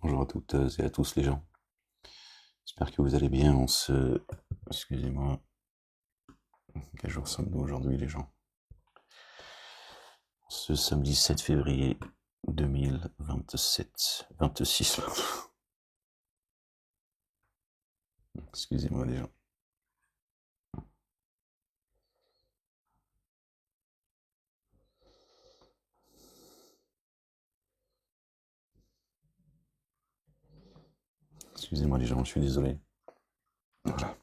Bonjour à toutes et à tous les gens. J'espère que vous allez bien en ce... Excusez-moi. Quel jour sommes-nous aujourd'hui les gens? Ce samedi 7 février 2027... 26. Excusez-moi les gens. Excusez-moi les gens, je suis désolé. Voilà.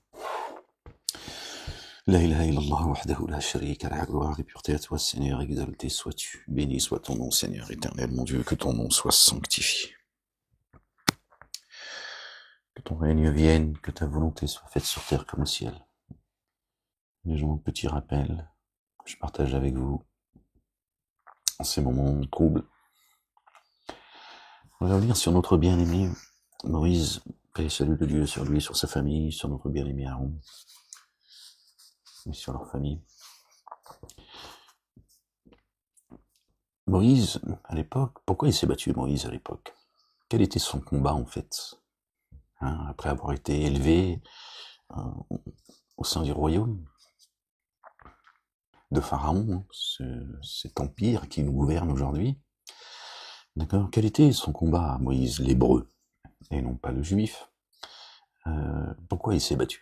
La ilaha illallah wahdahu la sharika lah, gloire et pureté à toi Seigneur, exalté sois-tu, béni soit ton nom Seigneur éternel, mon Dieu, que ton nom soit sanctifié. Que ton règne vienne, que ta volonté soit faite sur terre comme au ciel. Les gens, petit rappel, je partage avec vous en ces moments troubles. On va revenir sur notre bien-aimé Moïse, paix et salut de Dieu sur lui, sur sa famille, sur notre bien-aimé Aaron, et sur leur famille. Moïse, à l'époque, pourquoi il s'est battu Moïse à l'époque? Quel était son combat en fait, après avoir été élevé au sein du royaume de Pharaon, cet empire qui nous gouverne aujourd'hui. D'accord. Quel était son combat à Moïse, l'hébreu, et non pas le juif? Pourquoi il s'est battu?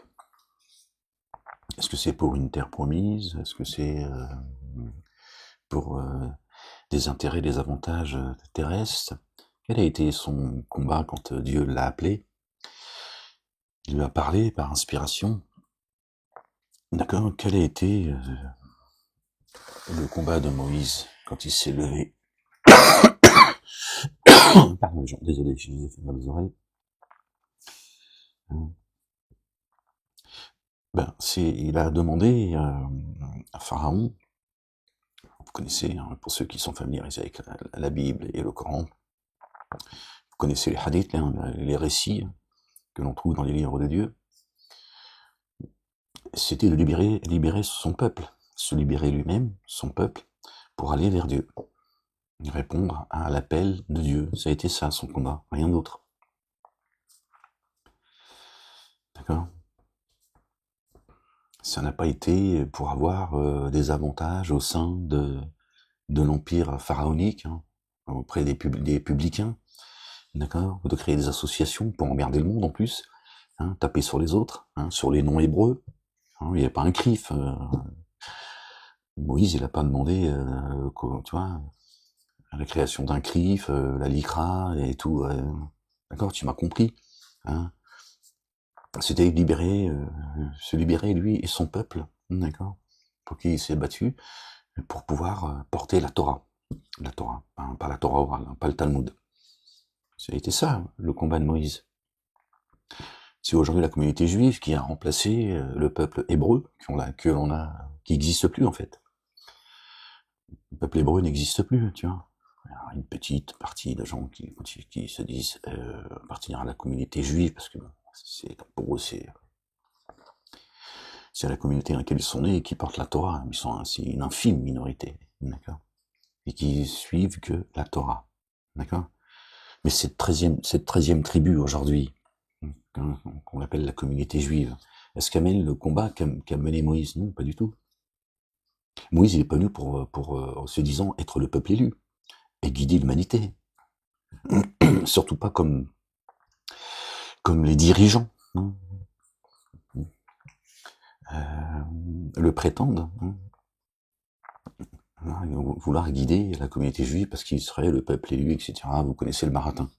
Est-ce que c'est pour une terre promise? Est-ce que c'est pour des intérêts, des avantages terrestres? Quel a été son combat quand Dieu l'a appelé? Il lui a parlé par inspiration. D'accord. Quel a été le combat de Moïse quand il s'est levé? Pardon, désolé, je vous ai fait mal aux oreilles. Il a demandé à Pharaon, vous connaissez, pour ceux qui sont familiarisés avec la Bible et le Coran, vous connaissez les hadiths, les récits que l'on trouve dans les livres de Dieu, c'était de libérer son peuple, se libérer lui-même, son peuple, pour aller vers Dieu, répondre à l'appel de Dieu. Ça a été ça, son combat, rien d'autre. D'accord? Ça n'a pas été pour avoir des avantages au sein de l'empire pharaonique, auprès des publicains, d'accord, de créer des associations pour emmerder le monde en plus, taper sur les autres, sur les non-hébreux. Il n'y a pas un CRIF. Moïse, il n'a pas demandé, tu vois, la création d'un CRIF, la LICRA et tout. D'accord, tu m'as compris. C'était se libérer lui et son peuple, d'accord, pour qui il s'est battu, pour pouvoir porter la Torah. La Torah, pas la Torah orale, pas le Talmud. Ça a été ça, le combat de Moïse. C'est aujourd'hui la communauté juive qui a remplacé le peuple hébreu, qui n'existe plus en fait. Le peuple hébreu n'existe plus, tu vois. Il y a une petite partie de gens qui se disent appartenir à la communauté juive, parce que pour eux c'est la communauté dans laquelle ils sont nés et qui portent la Torah. C'est une infime minorité, d'accord, et qui suivent que la Torah, d'accord. Mais cette 13e tribu aujourd'hui, qu'on appelle la communauté juive, est-ce qu'elle mène le combat qu'a mené Moïse? Non, pas du tout. Moïse, il est pas venu pour se disant être le peuple élu et guider l'humanité. Surtout pas comme les dirigeants le prétendent. Vouloir guider la communauté juive parce qu'il serait le peuple élu, etc. Vous connaissez le baratin.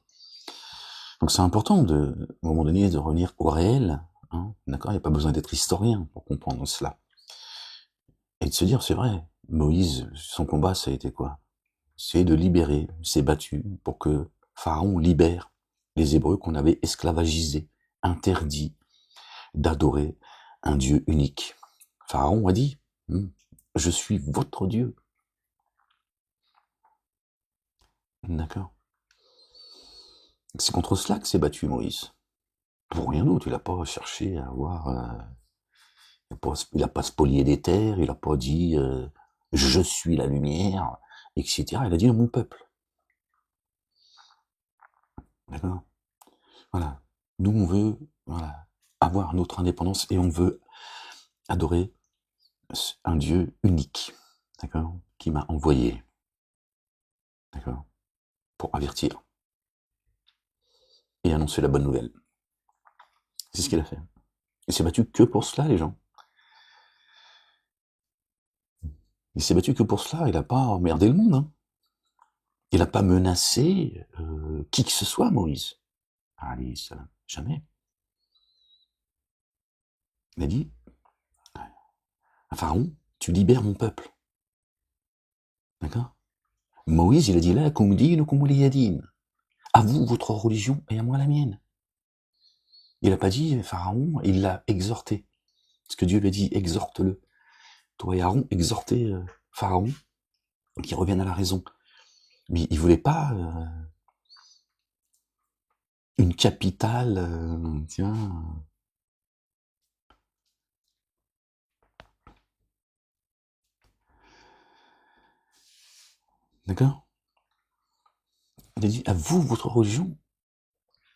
Donc c'est important à un moment donné de revenir au réel, d'accord. Il n'y a pas besoin d'être historien pour comprendre cela. Et de se dire, c'est vrai, Moïse, son combat, ça a été quoi? C'est de libérer, s'est battu pour que Pharaon libère les Hébreux qu'on avait esclavagisés, interdits d'adorer un Dieu unique. Pharaon a dit, je suis votre Dieu. D'accord. C'est contre cela que s'est battu Moïse. Pour rien d'autre, il n'a pas cherché à avoir... il n'a pas spolié des terres, il n'a pas dit je suis la lumière, etc. Il a dit mon peuple. D'accord. Voilà. Nous, on veut, voilà, avoir notre indépendance et on veut adorer un Dieu unique, d'accord, qui m'a envoyé, d'accord, pour avertir et annoncer la bonne nouvelle. C'est ce qu'il a fait. Il s'est battu que pour cela, les gens. Il s'est battu que pour cela, il n'a pas emmerdé le monde. Hein. Il n'a pas menacé qui que ce soit, Moïse. Allez, ça, jamais. Il a dit, Pharaon, tu libères mon peuple. D'accord. Moïse, il a dit là, à vous votre religion et à moi la mienne. Il n'a pas dit Pharaon, il l'a exhorté. Parce que Dieu lui a dit, exhorte-le. Toi et Aaron, exhortez Pharaon, qu'il revienne à la raison. Mais il voulait pas une capitale, tiens. D'accord. Il a dit, à vous votre religion,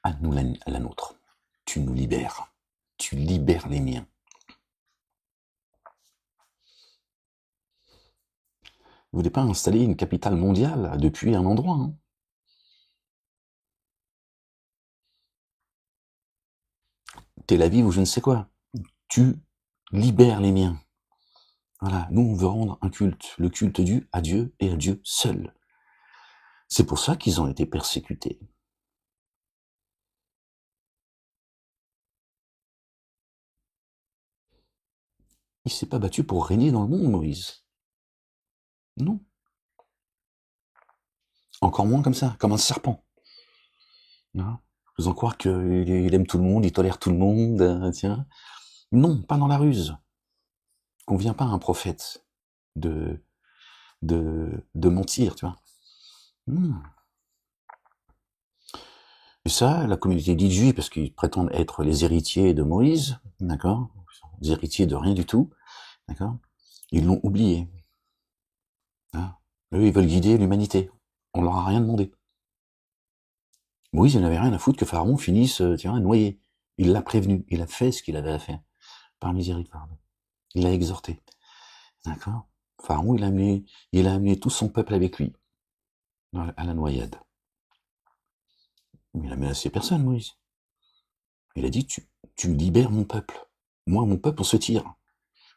à nous la nôtre. Tu nous libères. Tu libères les miens. Vous voulez pas installer une capitale mondiale depuis un endroit. Hein. Tel Aviv ou je ne sais quoi. Tu libères les miens. Voilà, nous on veut rendre un culte, le culte dû à Dieu et à Dieu seul. C'est pour ça qu'ils ont été persécutés. Il s'est pas battu pour régner dans le monde, Moïse. Non. Encore moins comme ça, comme un serpent. Non. Faisant croire qu'il aime tout le monde, il tolère tout le monde, tiens. Non, pas dans la ruse. Convient pas à un prophète de mentir, tu vois. Et ça, la communauté dite juive, parce qu'ils prétendent être les héritiers de Moïse, d'accord, les héritiers de rien du tout, d'accord, ils l'ont oublié. Hein. Eux, ils veulent guider l'humanité. On leur a rien demandé. Moïse, il n'avait rien à foutre que Pharaon finisse, noyé. Il l'a prévenu, il a fait ce qu'il avait à faire, par miséricorde. Il l'a exhorté, d'accord. Pharaon, il a amené tout son peuple avec lui, à la noyade. Mais il a menacé personne, Moïse. Il a dit, tu libères mon peuple. Moi, mon peuple, on se tire.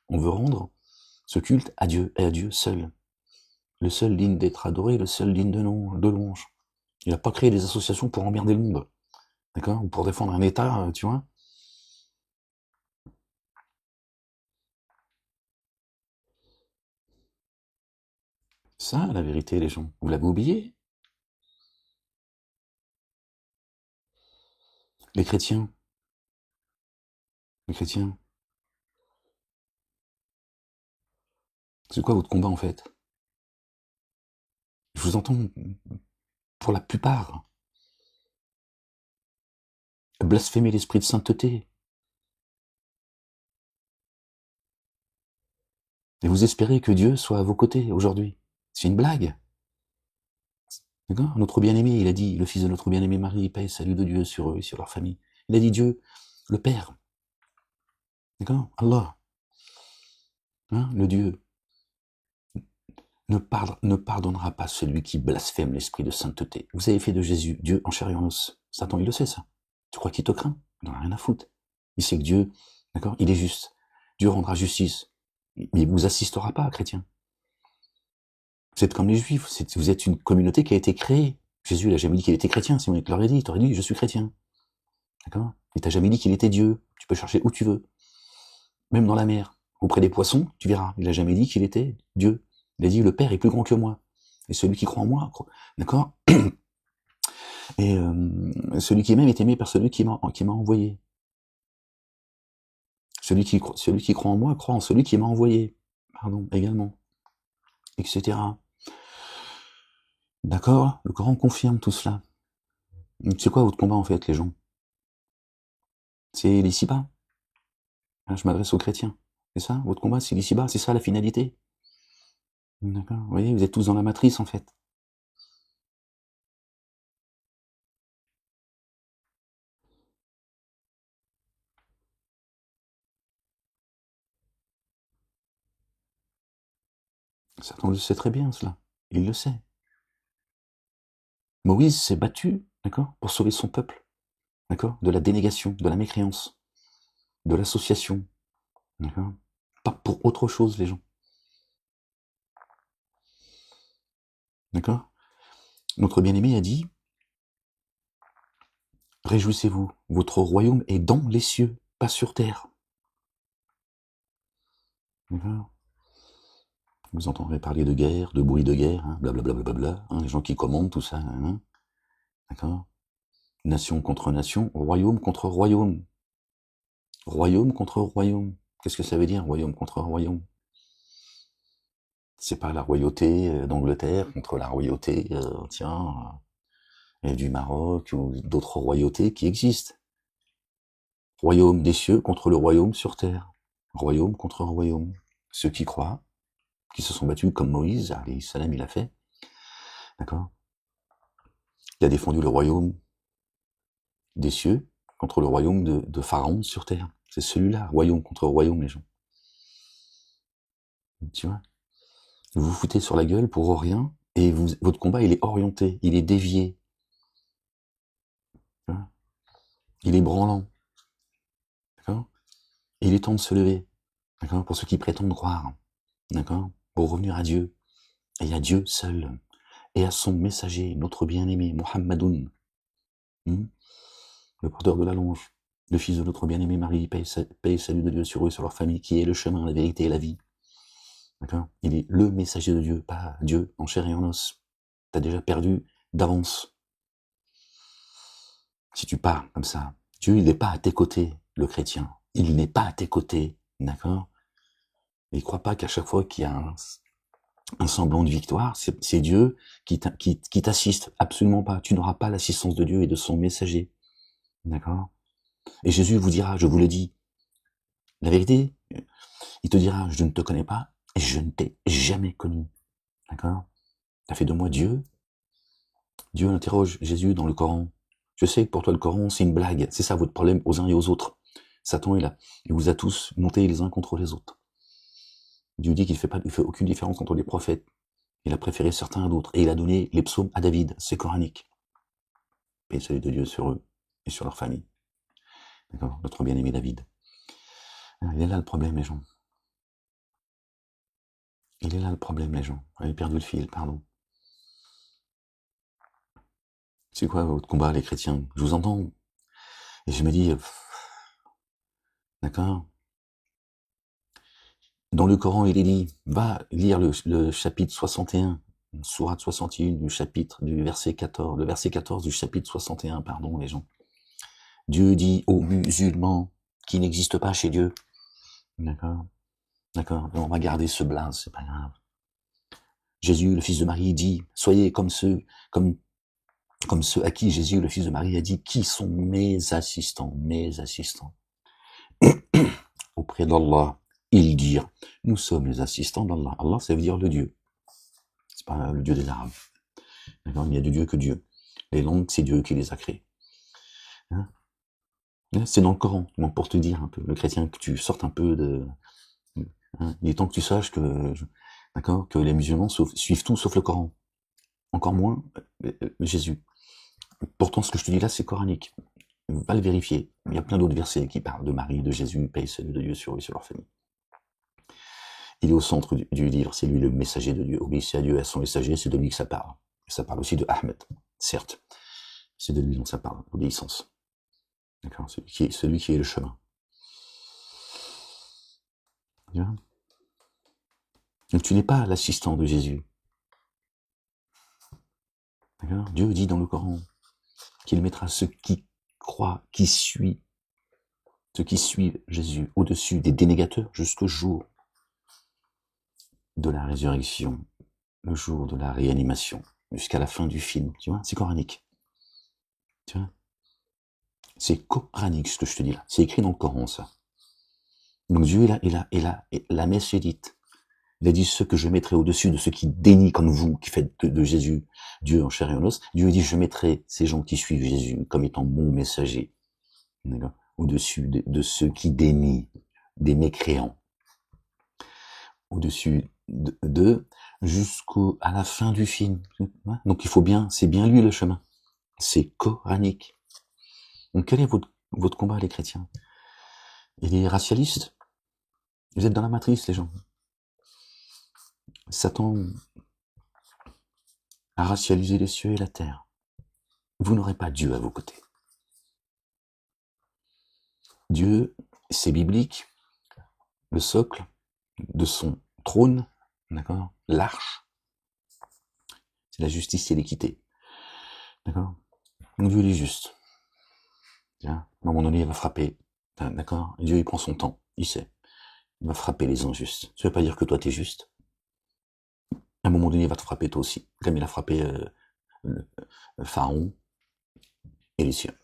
On veut rendre ce culte à Dieu et à Dieu seul. Le seul digne d'être adoré, le seul digne de louange. Il n'a pas créé des associations pour emmerder le monde. D'accord? Ou pour défendre un État, tu vois. Ça, la vérité, les gens. Vous l'avez oublié? Les chrétiens. Les chrétiens. C'est quoi votre combat, en fait? Je vous entends, pour la plupart, blasphémer l'esprit de sainteté. Et vous espérez que Dieu soit à vos côtés aujourd'hui. C'est une blague. D'accord? Notre bien-aimé, il a dit, le fils de notre bien-aimé Marie, paix et salut de Dieu sur eux et sur leur famille. Il a dit Dieu, le Père. D'accord? Allah. Hein, le Dieu ne pardonnera pas celui qui blasphème l'esprit de sainteté. Vous avez fait de Jésus Dieu en chair et en os. Satan, il le sait, ça. Tu crois qu'il te craint? Il n'en a rien à foutre. Il sait que Dieu, d'accord, il est juste. Dieu rendra justice. Mais il vous assistera pas, chrétien. Vous êtes comme les Juifs. Vous êtes une communauté qui a été créée. Jésus, il n'a jamais dit qu'il était chrétien. Si on te l'aurait dit, il t'aurait dit, je suis chrétien. D'accord? Il t'a jamais dit qu'il était Dieu. Tu peux chercher où tu veux. Même dans la mer. Auprès des poissons, tu verras. Il n'a jamais dit qu'il était Dieu. Il a dit, le Père est plus grand que moi. Et celui qui croit en moi, d'accord? Et celui qui m'aime est aimé par celui qui m'a envoyé. Celui qui croit en moi croit en celui qui m'a envoyé. Pardon, également. Etc. D'accord? Le Coran confirme tout cela. C'est quoi votre combat, en fait, les gens? C'est l'ici-bas. Je m'adresse aux chrétiens. C'est ça? Votre combat, c'est l'ici-bas? C'est ça, la finalité? D'accord? Vous voyez, vous êtes tous dans la matrice, en fait. Satan le sait très bien, cela. Il le sait. Moïse s'est battu, d'accord, pour sauver son peuple, d'accord, de la dénégation, de la mécréance, de l'association, d'accord, pas pour autre chose, les gens, d'accord. Notre bien-aimé a dit, réjouissez-vous, votre royaume est dans les cieux, pas sur terre, d'accord. Vous entendrez parler de guerre, de bruit de guerre, hein, blablabla, hein, les gens qui commandent tout ça, hein, d'accord. Nation contre nation, royaume contre royaume. Royaume contre royaume. Qu'est-ce que ça veut dire, royaume contre royaume? C'est pas la royauté d'Angleterre contre la royauté, du Maroc ou d'autres royautés qui existent. Royaume des cieux contre le royaume sur terre. Royaume contre royaume. Ceux qui croient, qui se sont battus comme Moïse, alayhi salam, il a fait, d'accord? Il a défendu le royaume des cieux contre le royaume de Pharaon sur terre. C'est celui-là, royaume contre royaume, les gens. Tu vois? Vous vous foutez sur la gueule pour rien, et votre combat, il est orienté, il est dévié. Tu vois? Il est branlant. D'accord? Il est temps de se lever. D'accord? Pour ceux qui prétendent croire. D'accord? Pour revenir à Dieu. Et à Dieu seul. Et à son messager, notre bien-aimé, Muhammadoun. Le porteur de la longe. Le fils de notre bien-aimé Marie, paix et salut de Dieu sur eux, sur leur famille, qui est le chemin, la vérité et la vie. D'accord? Il est le messager de Dieu, pas Dieu en chair et en os. T'as déjà perdu d'avance. Si tu pars comme ça, Dieu, il n'est pas à tes côtés, le chrétien. Il n'est pas à tes côtés, d'accord? Et crois pas qu'à chaque fois qu'il y a un semblant de victoire, c'est Dieu qui t'assiste. Absolument pas. Tu n'auras pas l'assistance de Dieu et de son messager, d'accord? Et Jésus vous dira, je vous le dis, la vérité, il te dira, je ne te connais pas et je ne t'ai jamais connu, d'accord? T'as fait de moi Dieu. Dieu interroge Jésus dans le Coran. Je sais que pour toi le Coran c'est une blague, c'est ça votre problème aux uns et aux autres. Satan est là, il vous a tous montés les uns contre les autres. Dieu dit qu'il fait aucune différence entre les prophètes. Il a préféré certains à d'autres et il a donné les psaumes à David, c'est coranique. Paix et salut de Dieu sur eux et sur leur famille. D'accord, notre bien-aimé David. Il est là le problème, les gens. Il est là le problème, les gens. J'avais perdu le fil, pardon. C'est quoi votre combat, les chrétiens? Je vous entends. Et je me dis, d'accord. Dans le Coran, il est dit, va lire le chapitre 61, sourate 61 du verset 14, le verset 14 du chapitre 61, pardon, les gens. Dieu dit aux musulmans qui n'existent pas chez Dieu. D'accord? D'accord? On va garder ce blaze, c'est pas grave. Jésus, le fils de Marie, dit, soyez comme ceux à qui Jésus, le fils de Marie, a dit, qui sont mes assistants, auprès d'Allah. Ils dirent, nous sommes les assistants d'Allah. Allah, ça veut dire le Dieu. C'est pas le Dieu des Arabes. D'accord? Il n'y a de Dieu que Dieu. Les langues, c'est Dieu qui les a créées. Hein? C'est dans le Coran, pour te dire un peu, le chrétien, que tu sortes un peu de... Hein? Il est temps que tu saches que, d'accord, que les musulmans suivent tout sauf le Coran. Encore moins Jésus. Pourtant, ce que je te dis là, c'est coranique. Va le vérifier. Il y a plein d'autres versets qui parlent de Marie, de Jésus, paix et salut de Dieu sur eux et sur leur famille. Il est au centre du livre, c'est lui le messager de Dieu. Obéissez à Dieu et à son messager, c'est de lui que ça parle. Et ça parle aussi de Ahmed, certes. C'est de lui dont ça parle, l'obéissance. D'accord? Celui qui est le chemin. Bien. Donc tu n'es pas l'assistant de Jésus. D'accord? Dieu dit dans le Coran qu'il mettra ceux qui croient, ceux qui suivent Jésus au-dessus des dénégateurs jusqu'au jour de la résurrection, le jour de la réanimation, jusqu'à la fin du film. Tu vois? C'est coranique. Tu vois? C'est coranique ce que je te dis là. C'est écrit dans le Coran, ça. Donc Dieu est là, et la messe est dite. Il a dit ceux que je mettrai au-dessus de ceux qui dénient comme vous, qui faites de Jésus Dieu en chair et en os. Dieu dit je mettrai ces gens qui suivent Jésus comme étant mon messager, d'accord, au-dessus de ceux qui dénient, des mécréants, au-dessus d'eux, jusqu'à la fin du film. Donc il faut bien, c'est bien lui le chemin. C'est coranique. Donc quel est votre combat, les chrétiens? Il est racialiste? Vous êtes dans la matrice, les gens. Satan a racialisé les cieux et la terre. Vous n'aurez pas Dieu à vos côtés. Dieu, c'est biblique, le socle de son trône, d'accord, l'arche, c'est la justice et l'équité, d'accord. Donc Dieu il est juste. Tiens, à un moment donné, il va frapper, d'accord. Dieu il prend son temps, il sait, il va frapper les injustes. Ça veut pas dire que toi t'es juste. À un moment donné, il va te frapper toi aussi, comme il a frappé le Pharaon et les siens.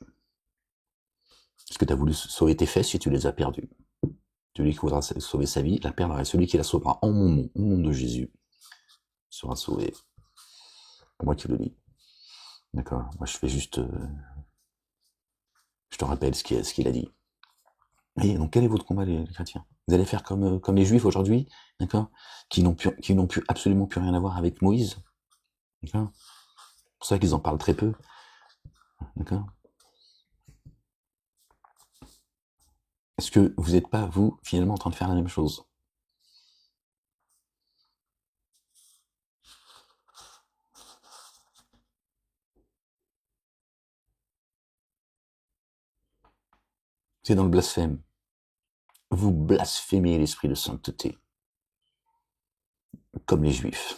Parce que tu as voulu sauver tes fesses et tu les as perdues. Celui qui voudra sauver sa vie la perdra, et celui qui la sauvera en mon nom, au nom de Jésus, sera sauvé. Pour moi qui le dis. D'accord. Moi je fais juste, je te rappelle ce qu'il a dit. Et donc quel est votre combat, les chrétiens? Vous allez faire comme les Juifs aujourd'hui, d'accord, qui n'ont plus absolument plus rien à voir avec Moïse, d'accord. C'est pour ça qu'ils en parlent très peu, d'accord. Est-ce que vous n'êtes pas, vous, finalement, en train de faire la même chose? C'est dans le blasphème. Vous blasphémez l'esprit de sainteté, comme les Juifs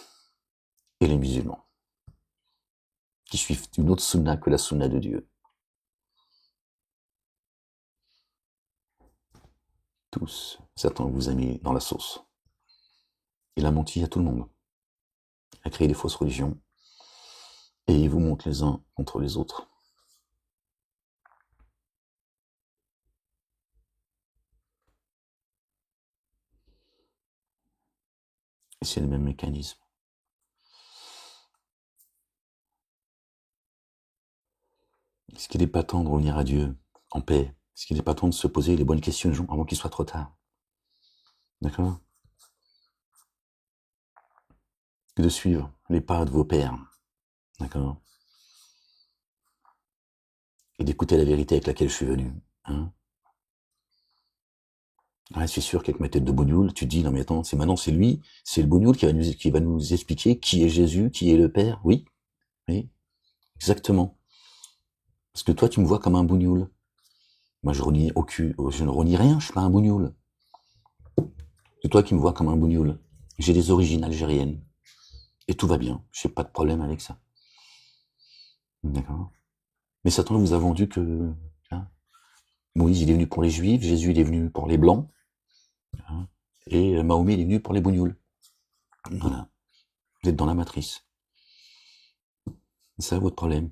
et les musulmans, qui suivent une autre sunna que la sunna de Dieu. Tous, Satan vous a mis dans la sauce. Il a menti à tout le monde, a créé des fausses religions, et il vous monte les uns contre les autres. Et c'est le même mécanisme. Est-ce qu'il n'est pas temps de revenir à Dieu en paix? Est-ce qu'il n'est pas temps de se poser les bonnes questions avant qu'il soit trop tard? D'accord? Et de suivre les pas de vos pères. D'accord? Et d'écouter la vérité avec laquelle je suis venu. Hein? Ouais, c'est sûr qu'avec ma tête de bougnoule, tu te dis, non mais attends, c'est lui, c'est le bougnoule qui va nous expliquer qui est Jésus, qui est le Père. Oui, oui, exactement. Parce que toi, tu me vois comme un bougnoule. Moi, je ne renie rien, je suis pas un bougnoule. C'est toi qui me vois comme un bougnoule. J'ai des origines algériennes. Et tout va bien, j'ai pas de problème avec ça. D'accord? Mais Satan vous a vendu que hein, Moïse il est venu pour les Juifs, Jésus il est venu pour les Blancs, hein, et Mahomet il est venu pour les bougnoules. Voilà. Vous êtes dans la matrice. C'est ça votre problème.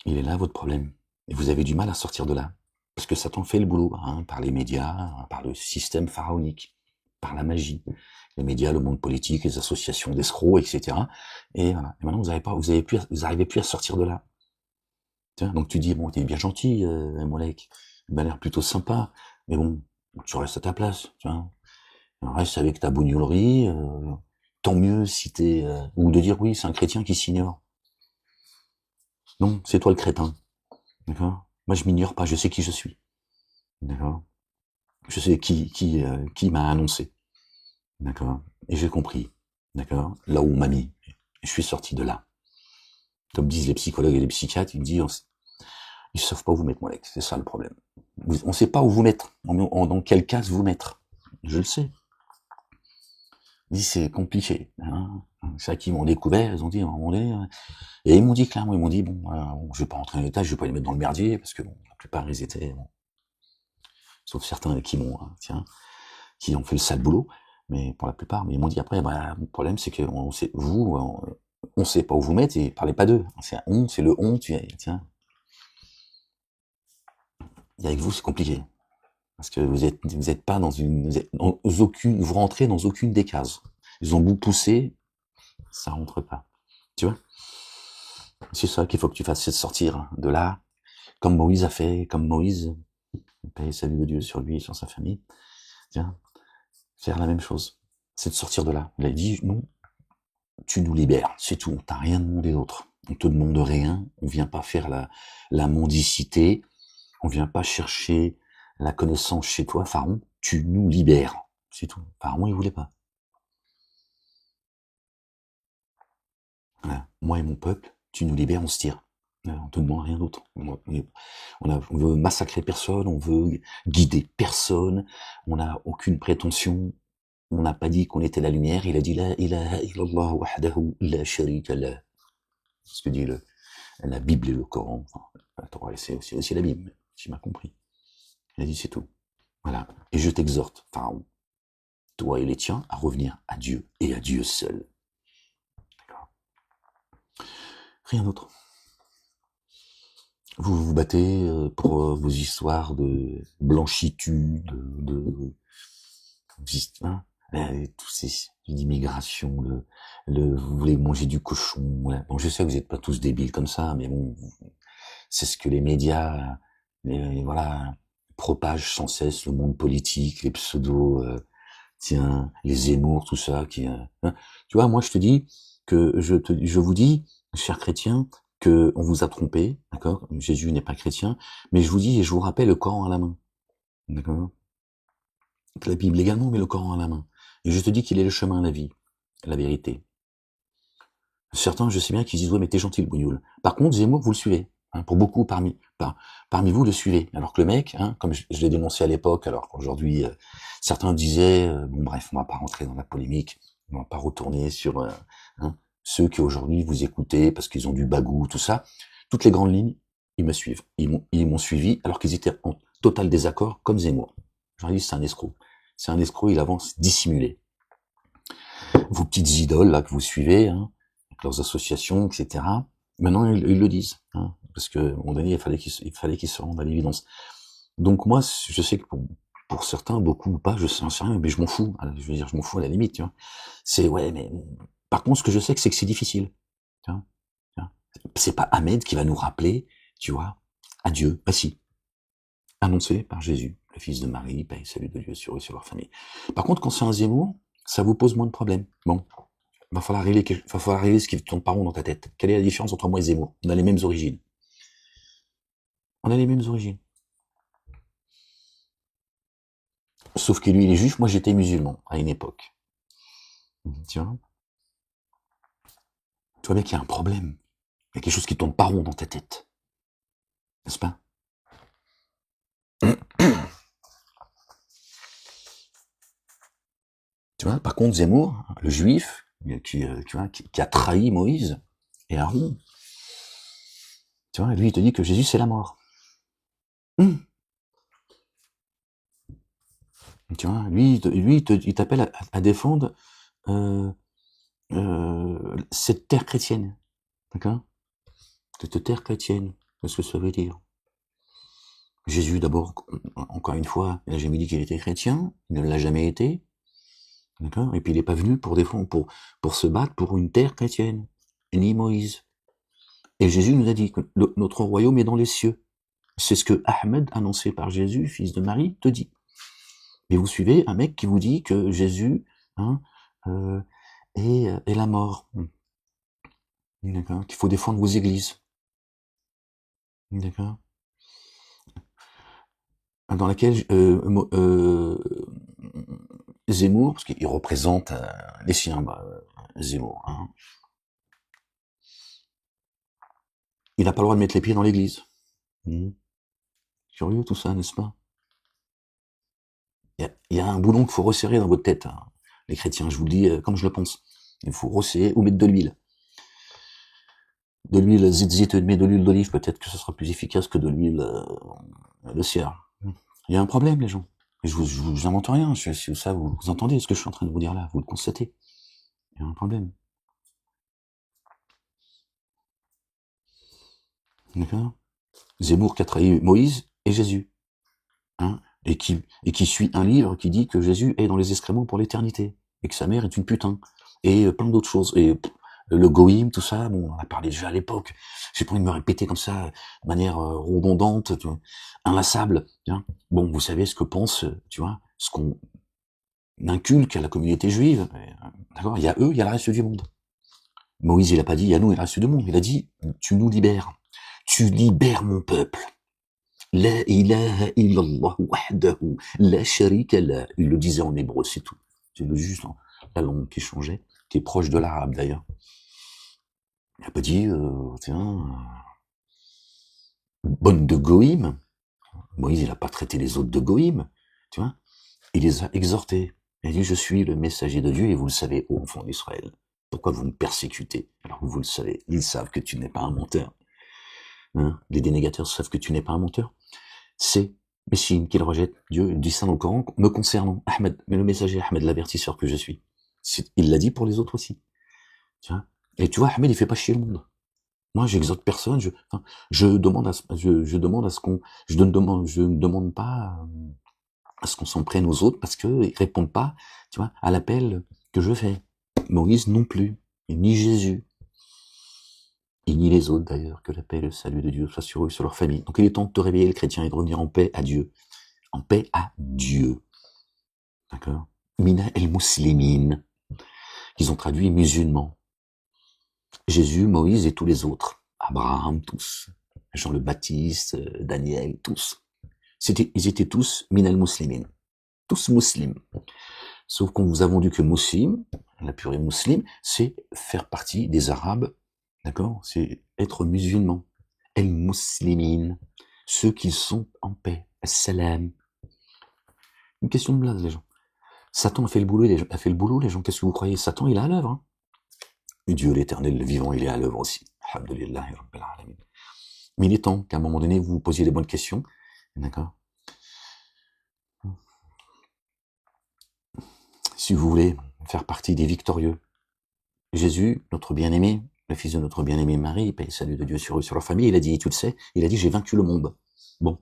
Il est là votre problème. Et vous avez du mal à sortir de là. Parce que Satan fait le boulot, hein, par les médias, hein, par le système pharaonique, par la magie. Les médias, le monde politique, les associations d'escrocs, etc. Et voilà. Et maintenant, vous arrivez plus à sortir de là. Tiens, donc tu dis, bon, t'es bien gentil, Molek. Il m'a l'air plutôt sympa. Mais bon, tu restes à ta place, tu vois. Reste avec ta bougnolerie, tant mieux si t'es... ou de dire, oui, c'est un chrétien qui s'ignore. Non, c'est toi le crétin. D'accord? Moi, je m'ignore pas, je sais qui je suis. D'accord? Je sais qui m'a annoncé. D'accord? Et j'ai compris. D'accord? Là où on m'a mis. Je suis sorti de là. Comme disent les psychologues et les psychiatres, ils me disent, ils savent pas où vous mettre, mon ex. C'est ça le problème. On sait pas où vous mettre. Dans quelle case vous mettre. Je le sais. Ils disent, c'est compliqué. Hein? C'est ça qu'ils m'ont découvert, ils ont dit, à un moment donné, et ils m'ont dit clairement, ils m'ont dit, bon, je vais pas rentrer en détail, je vais pas les mettre dans le merdier, parce que bon, la plupart, ils étaient, bon, sauf certains qui m'ont, qui ont fait le sale boulot, mais pour la plupart, mais ils m'ont dit après, le problème, c'est que on sait pas où vous mettre, et parlez pas d'eux. C'est le on, tiens. Et avec vous, c'est compliqué. Parce que vous êtes pas dans vous rentrez dans aucune des cases. Ils ont beau pousser, ça rentre pas. Tu vois? C'est ça qu'il faut que tu fasses, c'est de sortir de là, comme Moïse a fait, comme Moïse, paix et salut de Dieu sur lui et sur sa famille. Tiens, faire la même chose. c'est de sortir de là. Il a dit, non, tu nous libères, c'est tout, on t'a rien demandé d'autre. On te demande rien, on vient pas faire la mendicité, on vient pas chercher la connaissance chez toi, Pharaon, tu nous libères, c'est tout. Pharaon, il voulait pas. Voilà. Moi et mon peuple, tu nous libères, on se tire. On te demande rien d'autre. On veut massacrer personne, on veut guider personne, on n'a aucune prétention. On n'a pas dit qu'on était la lumière, il a dit la ilaha illallah wahdahu la sharika lah. C'est ce que dit la Bible et le Coran. Enfin, la Torah, c'est aussi la Bible, tu m'as compris. Il a dit c'est tout. Voilà. Et je t'exhorte, Pharaon, toi et les tiens, à revenir à Dieu et à Dieu seul. D'accord. Rien d'autre. Vous vous battez pour vos histoires de blanchitude, hein, tous ces d'immigration, vous voulez manger du cochon. Voilà. Bon, je sais que vous n'êtes pas tous débiles comme ça, mais bon, c'est ce que les médias, voilà, propagent sans cesse, le monde politique, les pseudos, tiens, les Zemmour, tout ça, hein. Tu vois, moi je te dis que je vous dis, chers chrétiens, que on vous a trompé, d'accord? Jésus n'est pas chrétien, mais je vous dis et je vous rappelle le Coran à la main, d'accord? La Bible également, mais le Coran à la main. Et je te dis qu'il est le chemin, la vie, la vérité. Certains, je sais bien qu'ils disent, ouais, mais t'es gentil, le bougnoul. Par contre, Zemmour, vous le suivez. Hein, pour beaucoup parmi vous, le suivez. Alors que le mec, hein, comme je l'ai dénoncé à l'époque, alors qu'aujourd'hui, certains disaient, bon bref, on va pas rentrer dans la polémique, on va pas retourner sur hein, ceux qui aujourd'hui vous écoutez parce qu'ils ont du bagou, tout ça. Toutes les grandes lignes, ils me suivent. Ils m'ont suivi alors qu'ils étaient en total désaccord, comme Zemmour. J'aurais dit, c'est un escroc. C'est un escroc, il avance dissimulé. Vos petites idoles là que vous suivez, hein, avec leurs associations, etc. Maintenant ils le disent, hein, parce que à un moment donné il fallait qu'ils se rendent à l'évidence. Donc moi je sais que pour certains, beaucoup ou pas, je sais rien, mais je m'en fous. Je veux dire, je m'en fous à la limite, tu vois. C'est ouais, mais par contre ce que je sais c'est que c'est difficile. Tu vois, c'est pas Ahmed qui va nous rappeler, tu vois, à Dieu. Bah si, annoncé par Jésus, le fils de Marie, paix et salut de Dieu sur eux et sur leur famille. Par contre, quand c'est un Zemmour, ça vous pose moins de problèmes. Bon, va falloir régler ce qui tourne pas rond dans ta tête. Quelle est la différence entre moi et Zemmour? On a les mêmes origines. On a les mêmes origines. Sauf que lui, il est juif, moi j'étais musulman, à une époque. Tu vois? Tu vois bien qu'il y a un problème. Il y a quelque chose qui tourne pas rond dans ta tête. N'est-ce pas? Tu vois, par contre, Zemmour, le juif, qui a trahi Moïse et Aaron, tu vois, lui, il te dit que Jésus, c'est la mort. Tu vois, lui, il t'appelle à défendre cette terre chrétienne. D'accord? Cette terre chrétienne. Qu'est-ce que ça veut dire? Jésus, d'abord, encore une fois, il n'a jamais dit qu'il était chrétien, il ne l'a jamais été. D'accord? Et puis il n'est pas venu pour défendre, pour se battre pour une terre chrétienne, ni Moïse. Et Jésus nous a dit que notre royaume est dans les cieux. C'est ce que Ahmed, annoncé par Jésus, fils de Marie, te dit. Et vous suivez un mec qui vous dit que Jésus hein, est la mort. D'accord? Qu'il faut défendre vos églises. D'accord? Dans laquelle Zemmour, parce qu'il représente les siens, Zemmour, hein, il n'a pas le droit de mettre les pieds dans l'église. Curieux tout ça, n'est-ce pas? Il y a un boulon qu'il faut resserrer dans votre tête, hein, les chrétiens, je vous le dis comme je le pense. Il faut resserrer ou mettre de l'huile. De l'huile zitzit, mais de l'huile d'olive, peut-être que ce sera plus efficace que de l'huile de cire. Il y a un problème, les gens. Je vous invente rien, ça, vous entendez ce que je suis en train de vous dire là, vous le constatez. Il y a un problème. D'accord? Zemmour qui a trahi Moïse et Jésus. Hein? Et qui suit un livre qui dit que Jésus est dans les excréments pour l'éternité. Et que sa mère est une putain. Et plein d'autres choses. Et le goïm, tout ça, bon, on en a parlé déjà à l'époque. J'ai pas envie de me répéter comme ça, de manière redondante, tu vois, inlassable. Hein? Bon, vous savez ce que pense, tu vois, ce qu'on n'inculque à la communauté juive. D'accord? Il y a eux, il y a le reste du monde. Moïse, il a pas dit, il y a nous et le reste du monde. Il a dit, tu nous libères. Tu libères mon peuple. La ilaha illallah wahdahu la sharika la. Il le disait en hébreu, c'est tout. C'est juste la langue qui changeait, qui est proche de l'arabe d'ailleurs. Il n'a pas dit, tiens, bonne de goïm. Moïse, il n'a pas traité les autres de goïm, tu vois. Il les a exhortés. Il a dit, je suis le messager de Dieu et vous le savez, ô enfants d'Israël. Pourquoi vous me persécutez alors que vous le savez? Ils savent que tu n'es pas un menteur. Hein, les dénégateurs savent que tu n'es pas un menteur. C'est Messim qu'il rejette. Dieu dit ça dans le Coran, me concernant. Ahmed, mais le messager Ahmed, l'avertisseur que je suis. Il l'a dit pour les autres aussi. Tu vois. Et tu vois, Ahmed, il fait pas chier le monde. Moi, j'exhorte personne. Je demande à ce qu'on, je ne demande pas à ce qu'on s'en prenne aux autres parce que ils répondent pas, tu vois, à l'appel que je fais. Moïse non plus, et ni Jésus, et ni les autres d'ailleurs, que la paix et le salut de Dieu soient sur eux, sur leur famille. Donc il est temps de te réveiller, le chrétien, et de revenir en paix à Dieu. En paix à Dieu. D'accord? Mina el muslimin, qu'ils ont traduit musulmans. Jésus, Moïse et tous les autres. Abraham, tous. Jean le Baptiste, Daniel, tous. Ils étaient tous minal muslimin. Tous musulmans. Sauf qu'on vous a vendu que muslim, la purée musulmane, c'est faire partie des Arabes, d'accord? C'est être musulman. El muslimin, ceux qui sont en paix. Salam. Une question de blague, les gens. Satan a fait le boulot, les gens. Qu'est-ce que vous croyez? Satan, il est à l'œuvre. Hein. Dieu l'éternel, le vivant, il est à l'œuvre aussi. Alhamdulillahi Rabbil Alamin. Mais il est temps qu'à un moment donné, vous vous posiez les bonnes questions. D'accord? Si vous voulez faire partie des victorieux, Jésus, notre bien-aimé, le fils de notre bien-aimé Marie, paix et salut de Dieu sur eux, sur leur famille, il a dit, tu le sais, il a dit, j'ai vaincu le monde. Bon,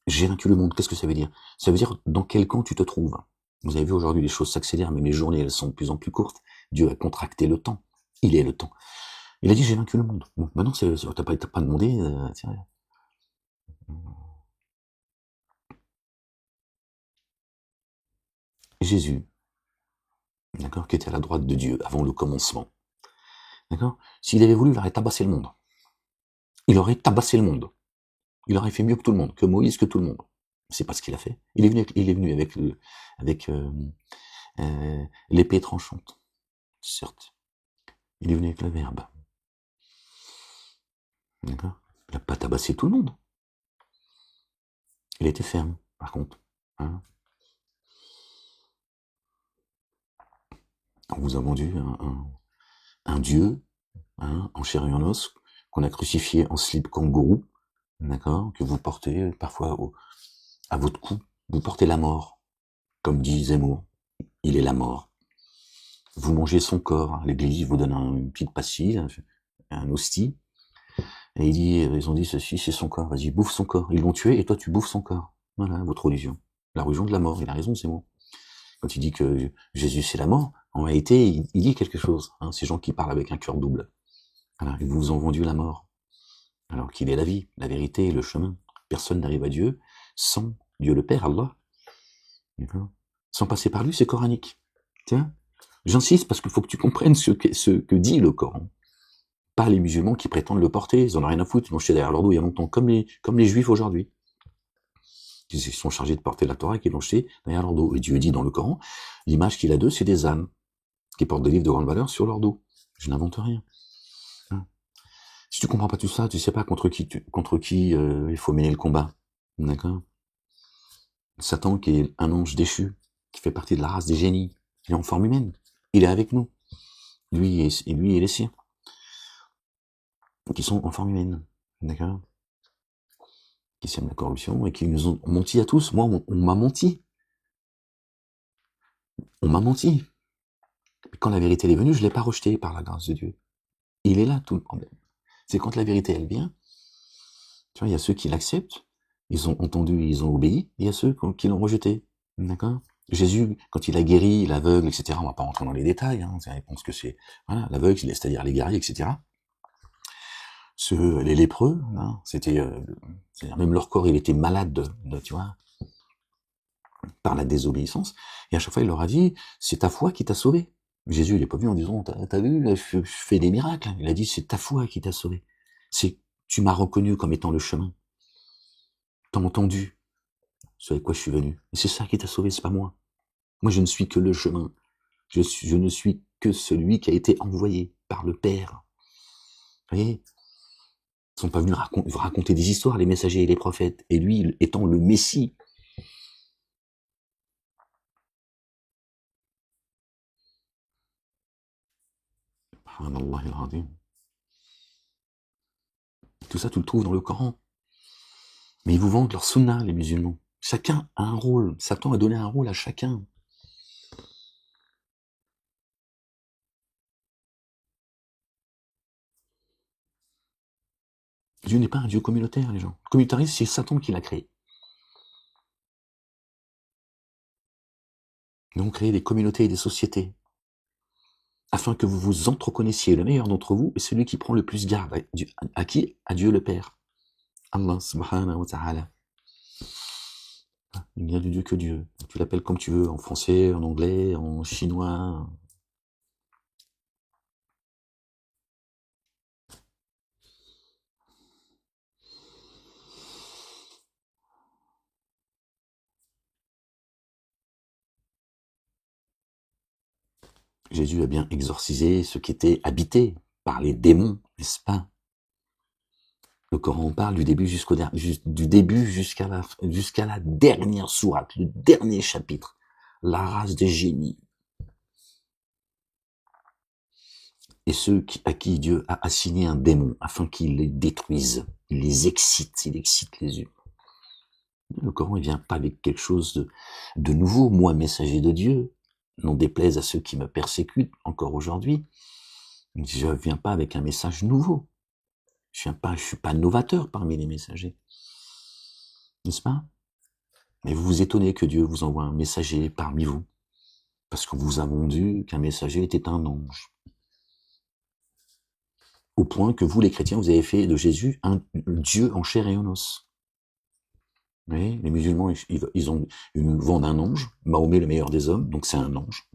j'ai vaincu le monde, qu'est-ce que ça veut dire? Ça veut dire dans quel camp tu te trouves. Vous avez vu aujourd'hui, les choses s'accélèrent, mais mes journées, elles sont de plus en plus courtes. Dieu a contracté le temps. Il est le temps. Il a dit, j'ai vaincu le monde. Bon, maintenant, t'as pas demandé, tiens. Jésus, d'accord, qui était à la droite de Dieu avant le commencement. D'accord? S'il avait voulu, il aurait tabassé le monde. Il aurait tabassé le monde. Il aurait fait mieux que tout le monde, que Moïse, que tout le monde. C'est pas ce qu'il a fait. Il est venu avec l'épée tranchante, certes. Il est venu avec le verbe. D'accord? Il n'a pas tabassé tout le monde. Il était ferme, par contre. Hein? On vous a vendu un dieu, hein, en chair et en os, qu'on a crucifié en slip kangourou, d'accord, que vous portez parfois à votre cou. Vous portez la mort, comme dit Zemmour. Il est la mort. Vous mangez son corps. L'église vous donne une petite pastille, un hostie. Et ils ont dit ceci, c'est son corps. Vas-y, bouffe son corps. Ils l'ont tué et toi tu bouffes son corps. Voilà, votre religion. La religion de la mort. Il a raison, Zemmour. Quand il dit que Jésus c'est la mort, en réalité, il dit quelque chose. Hein, ces gens qui parlent avec un cœur double. Voilà, ils vous ont vendu la mort. Alors qu'il est la vie, la vérité et le chemin. Personne n'arrive à Dieu sans Dieu le Père, Allah. D'accord? Sans passer par lui, c'est coranique. Tiens, j'insiste parce qu'il faut que tu comprennes ce que dit le Coran. Pas les musulmans qui prétendent le porter, ils en ont rien à foutre, ils l'ont jeté derrière leur dos il y a longtemps, comme les juifs aujourd'hui. Ils sont chargés de porter la Torah et qui l'ont jeté derrière leur dos. Et Dieu dit dans le Coran, l'image qu'il a d'eux, c'est des ânes, qui portent des livres de grande valeur sur leur dos. Je n'invente rien. Hein. Si tu comprends pas tout ça, tu sais pas contre qui il faut mener le combat. D'accord? Satan qui est un ange déchu, qui fait partie de la race des génies, il est en forme humaine, il est avec nous. Lui et les siens. Qui sont en forme humaine. D'accord? Qui sèment la corruption et qui nous ont menti à tous. Moi, on m'a menti. On m'a menti. Et quand la vérité est venue, je l'ai pas rejetée par la grâce de Dieu. Il est là tout le problème. C'est quand la vérité elle vient, tu vois, il y a ceux qui l'acceptent, ils ont entendu, ils ont obéi, et il y a ceux qui l'ont rejeté. D'accord? Jésus, quand il a guéri l'aveugle, etc., on va pas rentrer dans les détails, hein, je pense que c'est, voilà, l'aveugle, c'est-à-dire les guéris, etc. Les lépreux, hein, c'était, c'est-à-dire même leur corps, il était malade, tu vois. par la désobéissance, et à chaque fois il leur a dit, c'est ta foi qui t'a sauvé. Jésus, il n'est pas venu en disant, t'as vu, là, je fais des miracles. Il a dit, c'est ta foi qui t'a sauvé. C'est, tu m'as reconnu comme étant le chemin. T'as entendu ce avec quoi je suis venu. Et c'est ça qui t'a sauvé, c'est pas moi. Moi, je ne suis que le chemin. Je ne suis que celui qui a été envoyé par le Père. Vous voyez? Ils sont pas venus raconter des histoires, les messagers et les prophètes. Et lui, étant le Messie. Tout ça, tu le trouves dans le Coran. Mais ils vous vendent leur sunna, les musulmans. Chacun a un rôle. Satan a donné un rôle à chacun. Dieu n'est pas un Dieu communautaire, les gens. Le communautarisme, c'est Satan qui l'a créé. Nous avons créé des communautés et des sociétés afin que vous vous entreconnaissiez. Le meilleur d'entre vous est celui qui prend le plus garde. À qui? À Dieu le Père. Allah subhanahu wa ta'ala. Il n'y a de Dieu que Dieu. Tu l'appelles comme tu veux, en français, en anglais, en chinois. Jésus a bien exorcisé ce qui était habité par les démons, n'est-ce pas? Le Coran parle du début jusqu'à la dernière sourate, le dernier chapitre, la race des génies. Et ceux à qui Dieu a assigné un démon afin qu'il les détruise, il les excite, il excite les humains. Le Coran ne vient pas avec quelque chose de nouveau. Moi, messager de Dieu, n'en déplaise à ceux qui me persécutent encore aujourd'hui, je ne viens pas avec un message nouveau. Je suis pas novateur parmi les messagers. N'est-ce pas? Mais vous vous étonnez que Dieu vous envoie un messager parmi vous, parce qu'on vous a vendu qu'un messager était un ange. Au point que vous, les chrétiens, vous avez fait de Jésus un Dieu en chair et en os. Oui, les musulmans, ils nous vendent un ange, Mahomet le meilleur des hommes, donc c'est un ange.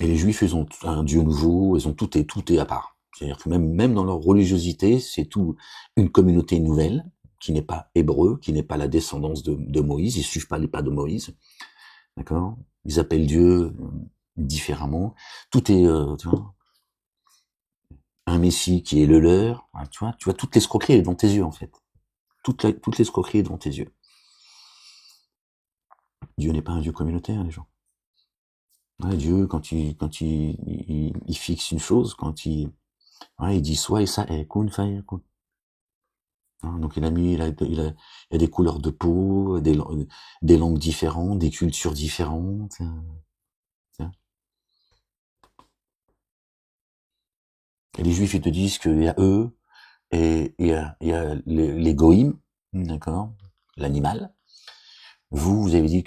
Et les juifs, ils ont un Dieu nouveau, ils ont tout est à part. C'est-à-dire que même dans leur religiosité, c'est tout une communauté nouvelle, qui n'est pas hébreu, qui n'est pas la descendance de Moïse, ils suivent pas les pas de Moïse, d'accord? Ils appellent Dieu différemment. Tout est, tu vois, un Messie qui est le leur, tu vois, toute l'escroquerie est devant tes yeux, en fait. Toute l'escroquerie est devant tes yeux. Dieu n'est pas un Dieu communautaire, les gens. Ouais, Dieu, quand il fixe une chose, il dit soit et ça est, kun fayakun. Donc il a des couleurs de peau, des langues différentes, des cultures différentes. Et les Juifs, ils te disent qu'il y a eux, et il y a les goïms, d'accord, l'animal. Vous avez dit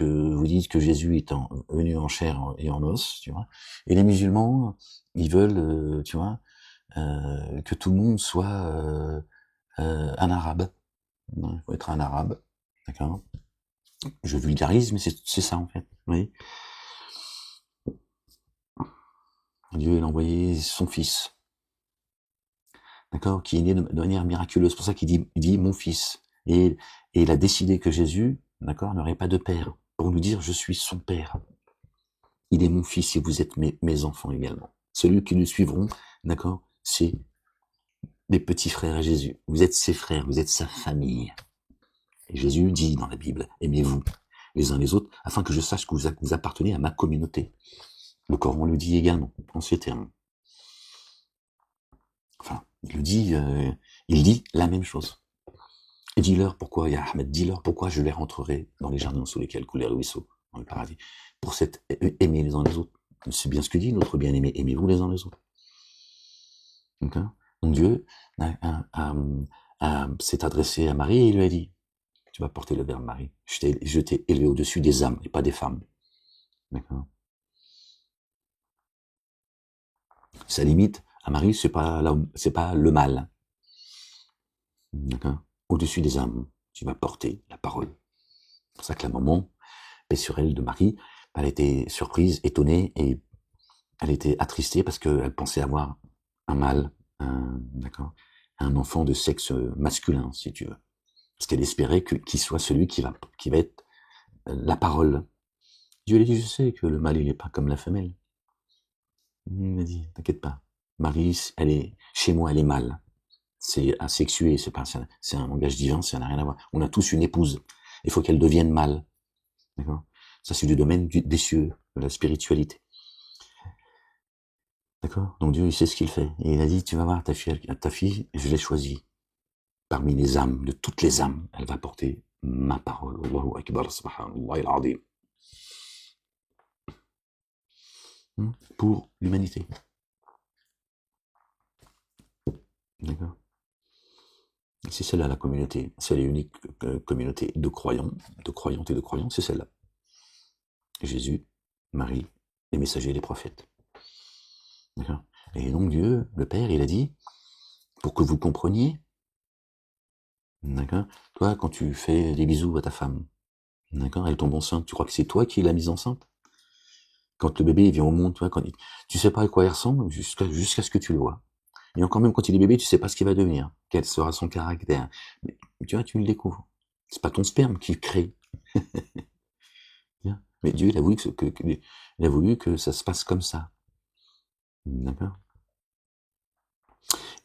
vous dites que Jésus est venu en chair et en os, tu vois. Et les musulmans, ils veulent, tu vois, que tout le monde soit un arabe. Il faut être un arabe, d'accord. Je vulgarise, mais c'est ça en fait. Oui. Dieu il a envoyé son fils, d'accord, qui est né de manière miraculeuse. C'est pour ça qu'il dit mon fils. Et il a décidé que Jésus, d'accord, n'aurait pas de père, pour nous dire je suis son père. Il est mon fils et vous êtes mes enfants également. Celui qui nous suivront, d'accord, c'est des petits frères à Jésus. Vous êtes ses frères, vous êtes sa famille. Et Jésus dit dans la Bible, aimez-vous les uns les autres, afin que je sache que vous appartenez à ma communauté. Le Coran le dit également, en ces termes. Enfin, il dit la même chose. Et dis-leur pourquoi, ya Ahmed, dis-leur pourquoi je les rentrerai dans les jardins sous lesquels coulait le ruisseau, dans le paradis. Pour cette aimer les uns les autres. C'est bien ce que dit notre bien-aimé, aimez-vous les uns les autres. Okay. Donc Dieu s'est adressé à Marie et il lui a dit, tu vas porter le verbe Marie, je t'ai élevé au-dessus des âmes et pas des femmes. D'accord. Sa limite à Marie, c'est pas le mal. d'accord, au-dessus des âmes, tu vas porter la parole. C'est pour ça que la maman, paix sur elle, de Marie, elle était surprise, étonnée, et elle était attristée parce qu'elle pensait avoir un mâle, d'accord, un enfant de sexe masculin, si tu veux. Parce qu'elle espérait qu'il soit celui qui va être la parole. Dieu lui a dit, je sais que le mâle, il n'est pas comme la femelle. Il m'a dit, t'inquiète pas. Marie, chez moi, elle est mâle. C'est asexué, c'est un langage divin, ça n'a rien à voir. On a tous une épouse. Il faut qu'elle devienne mâle. D'accord? Ça, c'est du domaine des cieux, de la spiritualité. D'accord? Donc Dieu, il sait ce qu'il fait. Et il a dit, tu vas voir ta fille, je l'ai choisie. Parmi les âmes, de toutes les âmes, elle va porter ma parole. Allahu Akbar, subhanallah al-azim. Pour l'humanité. D'accord? C'est celle-là la communauté. C'est l'unique communauté de croyants, de croyantes et de croyants, c'est celle-là. Jésus, Marie, les messagers, les prophètes. D'accord? Et donc Dieu, le Père, il a dit, pour que vous compreniez, d'accord? Toi, quand tu fais des bisous à ta femme, d'accord, elle tombe enceinte, tu crois que c'est toi qui l'as mise enceinte? Quand le bébé il vient au monde, toi, tu sais pas à quoi il ressemble jusqu'à ce que tu le vois. Et encore même quand il est bébé, tu sais pas ce qu'il va devenir, quel sera son caractère. Mais tu vois, tu le découvres. C'est pas ton sperme qui crée. Mais Dieu, il a voulu il a voulu que ça se passe comme ça. D'accord?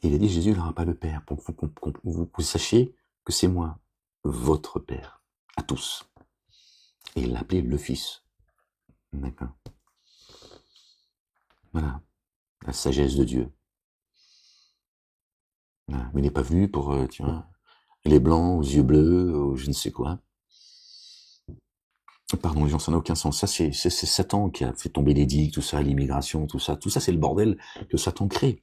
Et il a dit, Jésus n'aura pas le Père, pour que vous sachiez que c'est moi, votre Père, à tous. Et il l'a appelé le Fils. D'accord? Voilà. La sagesse de Dieu. Voilà. Mais il n'est pas venu pour, tu vois, les blancs aux yeux bleus, ou je ne sais quoi. Pardon, les gens, ça n'a aucun sens. Ça, c'est Satan qui a fait tomber l'édit, tout ça, l'immigration, tout ça. Tout ça, c'est le bordel que Satan crée.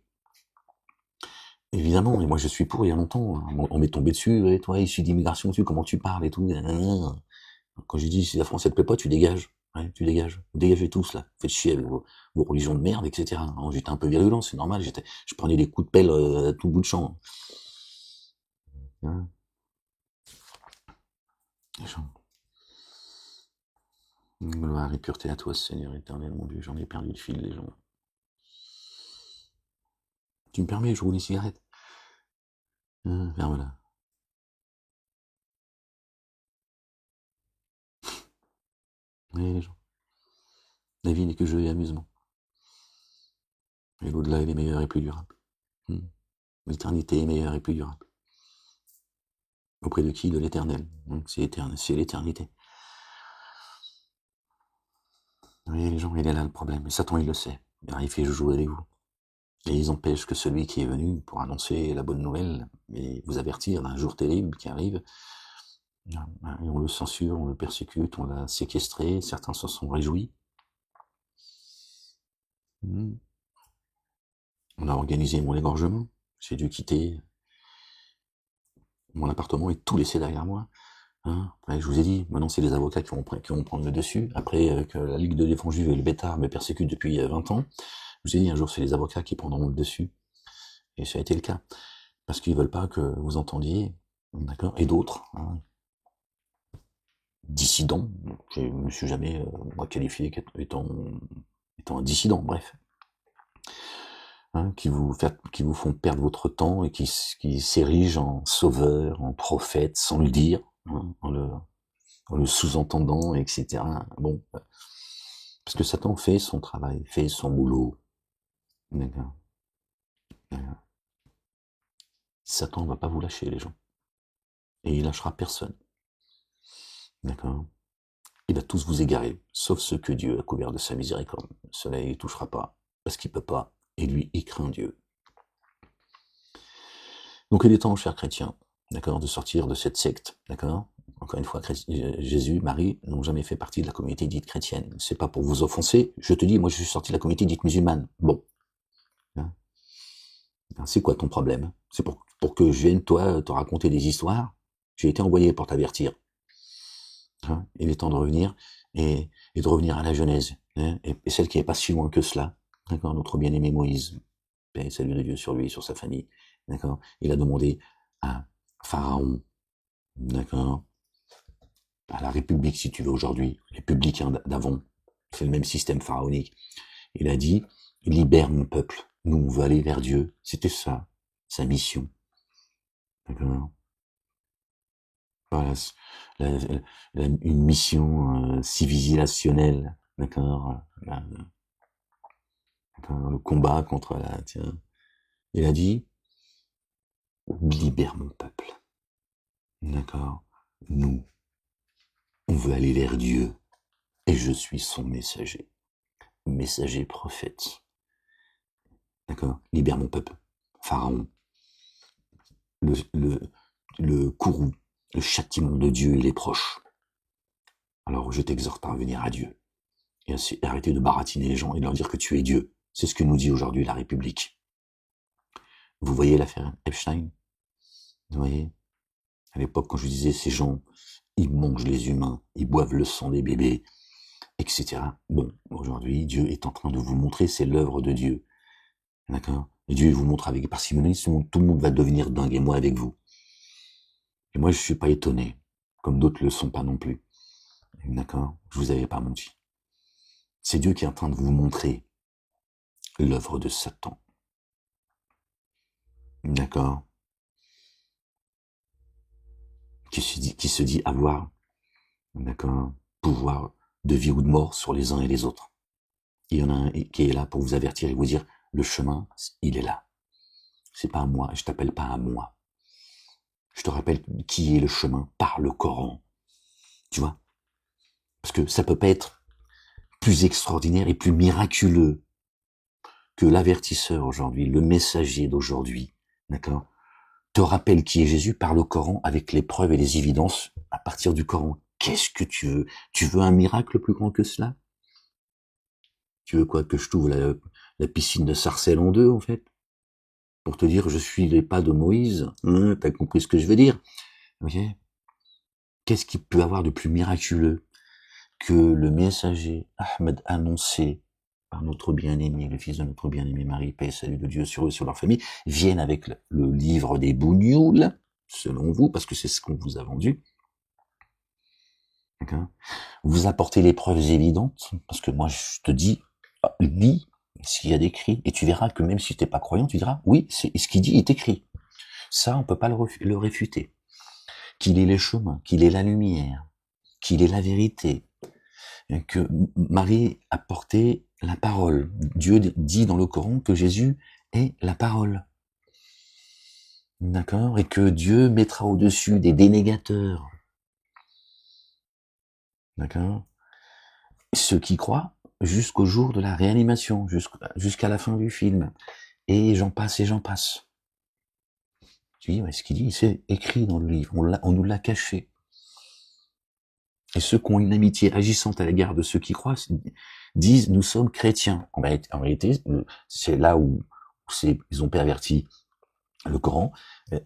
Évidemment, et moi je suis pour il y a longtemps. On m'est tombé dessus, et toi, issu d'immigration, comment tu parles et tout. Quand j'ai dit, si la France, elle te plaît pas, tu dégages. Ouais, tu dégages. Vous dégagez tous, là. Faites chier avec vos religions de merde, etc. Alors, j'étais un peu virulent, c'est normal. Je prenais des coups de pelle à tout bout de champ. Hein. Gloire et pureté à toi, Seigneur éternel, mon Dieu. J'en ai perdu le fil, les gens. Tu me permets, je roule une cigarette. Ferme-la. Oui, les gens. La vie n'est que jeu et amusement. Et l'au-delà, il est meilleur et plus durable. L'éternité est meilleure et plus durable. Auprès de qui? De l'éternel. Donc c'est l'éternité. Oui, les gens, il est là le problème. Et Satan, il le sait. Il fait joujou avec vous. Et ils empêchent que celui qui est venu pour annoncer la bonne nouvelle et vous avertir d'un jour terrible qui arrive, et on le censure, on le persécute, on l'a séquestré, certains s'en sont réjouis. On a organisé mon égorgement, j'ai dû quitter mon appartement et tout laisser derrière moi. Ouais, je vous ai dit, maintenant c'est les avocats qui vont prendre le dessus, après que la Ligue de défense juive et le Bétard me persécutent depuis 20 ans. Je vous ai dit, un jour c'est les avocats qui prendront le dessus. Et ça a été le cas. Parce qu'ils veulent pas que vous entendiez, d'accord, et d'autres, dissidents, je ne me suis jamais qualifié étant un dissident, bref, qui vous font perdre votre temps et qui s'érigent en sauveur, en prophète, sans le dire, en le sous-entendant, etc. Bon, parce que Satan fait son travail, fait son boulot, d'accord. Satan ne va pas vous lâcher, les gens, et il lâchera personne, d'accord. Il va tous vous égarer, sauf ceux que Dieu a couverts de sa miséricorde. Cela ne les touchera pas, parce qu'il ne peut pas, et lui, il craint Dieu. Donc il est temps, chers chrétiens, d'accord, de sortir de cette secte, d'accord. Encore une fois, Jésus, Marie n'ont jamais fait partie de la communauté dite chrétienne. C'est pas pour vous offenser, je te dis, moi je suis sorti de la communauté dite musulmane. Bon. C'est quoi ton problème? C'est pour que je vienne, toi, te raconter des histoires? J'ai été envoyé pour t'avertir. Il est temps de revenir et de revenir à la Genèse, et celle qui n'est pas si loin que cela, d'accord, notre bien-aimé Moïse, paix et salut de Dieu sur lui et sur sa famille, d'accord, il a demandé à Pharaon, d'accord, à la République, si tu veux, aujourd'hui, républicain d'avant, c'est le même système pharaonique. Il a dit, libère mon peuple, nous on veut aller vers Dieu. C'était ça, sa mission. D'accord. Voilà, une mission civilisationnelle, d'accord, le combat contre la... Tiens. Il a dit, libère mon peuple, d'accord, nous, on veut aller vers Dieu, et je suis son messager prophète, d'accord, libère mon peuple, Pharaon, le, le, le courroux, le châtiment de Dieu, il est proche. Alors je t'exhorte à revenir à Dieu, et arrêter de baratiner les gens et de leur dire que tu es Dieu. C'est ce que nous dit aujourd'hui la République. Vous voyez l'affaire Epstein? Vous voyez? À l'époque, quand je disais, ces gens, ils mangent les humains, ils boivent le sang des bébés, etc. Bon, aujourd'hui, Dieu est en train de vous montrer, c'est l'œuvre de Dieu. D'accord? Et Dieu vous montre avec parcimonie, tout le monde va devenir dingue, et moi avec vous. Et moi, je suis pas étonné, comme d'autres le sont pas non plus. D'accord? Je vous avais pas menti. C'est Dieu qui est en train de vous montrer l'œuvre de Satan. D'accord? Qui se dit avoir, d'accord, pouvoir de vie ou de mort sur les uns et les autres. Il y en a un qui est là pour vous avertir et vous dire, le chemin, il est là. C'est pas à moi, je t'appelle pas à moi. Je te rappelle qui est le chemin par le Coran. Tu vois? Parce que ça peut pas être plus extraordinaire et plus miraculeux que l'avertisseur aujourd'hui, le messager d'aujourd'hui, d'accord, te rappelle qui est Jésus par le Coran avec les preuves et les évidences à partir du Coran. Qu'est-ce que tu veux? Tu veux un miracle plus grand que cela? Tu veux quoi? Que je t'ouvre la piscine de Sarcelles en deux, en fait? Pour te dire, je suis les pas de Moïse? Hein, t'as compris ce que je veux dire? Ok? Qu'est-ce qui peut avoir de plus miraculeux que le messager Ahmed annoncé par notre bien-aimé, le fils de notre bien-aimé Marie, paix et salut de Dieu sur eux, sur leur famille, viennent avec le livre des bougnoules, selon vous, parce que c'est ce qu'on vous a vendu. D'accord? Vous apportez les preuves évidentes, parce que moi je te dis, lis ce qu'il y a d'écrit, et tu verras que même si tu n'es pas croyant, tu diras, oui, ce qu'il dit est écrit. Ça, on peut pas le réfuter. Qu'il est les chemins, qu'il est la lumière, qu'il est la vérité, que Marie a porté la parole. Dieu dit dans le Coran que Jésus est la parole. D'accord? Et que Dieu mettra au-dessus des dénégateurs. D'accord? Ceux qui croient jusqu'au jour de la réanimation, jusqu'à la fin du film. Et j'en passe et j'en passe. Tu dis, ouais, ce qu'il dit, c'est écrit dans le livre. On nous l'a caché. Et ceux qui ont une amitié agissante à l'égard de ceux qui croient disent, nous sommes chrétiens. En réalité, c'est là où ils ont perverti le Coran.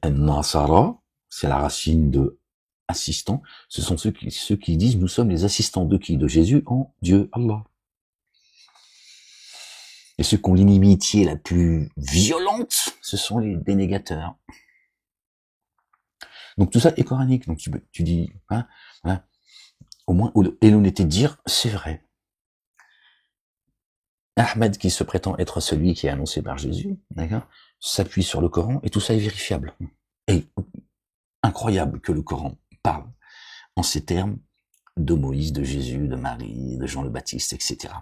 Nasara, c'est la racine de assistant. Ce sont ceux qui disent, nous sommes les assistants de qui? De Jésus en Dieu, Allah. Et ceux qui ont l'inimitié la plus violente, ce sont les dénégateurs. Donc tout ça est coranique. Donc tu dis, hein, voilà. Au moins, et l'honnêteté de dire, c'est vrai. Ahmed, qui se prétend être celui qui est annoncé par Jésus, d'accord, s'appuie sur le Coran, et tout ça est vérifiable. Et incroyable que le Coran parle en ces termes de Moïse, de Jésus, de Marie, de Jean le Baptiste, etc.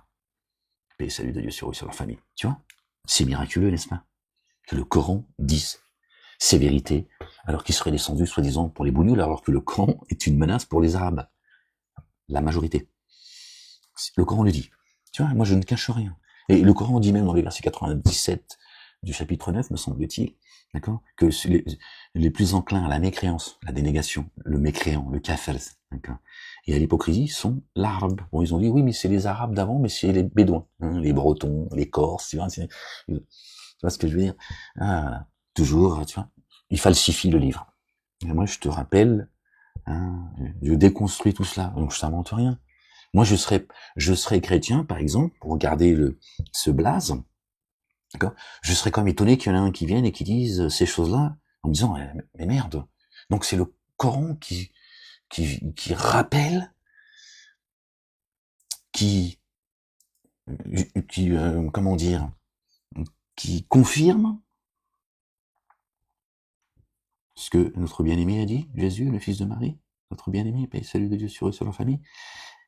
Et salut de Dieu sur eux, sur leur famille. Tu vois? C'est miraculeux, n'est-ce pas? Que le Coran dise ces vérités, alors qu'il serait descendu, soi-disant, pour les bougnoules, alors que le Coran est une menace pour les Arabes. La majorité. Le Coran le dit. Tu vois, moi je ne cache rien. Et le Coran dit même dans le verset 97 du chapitre 9, me semble-t-il, d'accord, que les plus enclins à la mécréance, la dénégation, le mécréant, le kafir, d'accord, et à l'hypocrisie sont l'arabe. Bon, ils ont dit, oui, mais c'est les Arabes d'avant, mais c'est les Bédouins, hein, les Bretons, les Corses, tu vois ce que je veux dire? Ah, toujours, tu vois, ils falsifient le livre. Et moi, je te rappelle, hein, je déconstruis tout cela, donc je t'invente rien. Moi, je serais chrétien, par exemple, pour regarder ce blaze, d'accord, je serais quand même étonné qu'il y en ait un qui vienne et qui dise ces choses-là, en me disant, mais merde, Donc c'est le Coran qui rappelle, qui comment dire, qui confirme ce que notre bien-aimé a dit, Jésus, le fils de Marie, notre bien-aimé, paix et salut de Dieu sur eux, sur leur famille,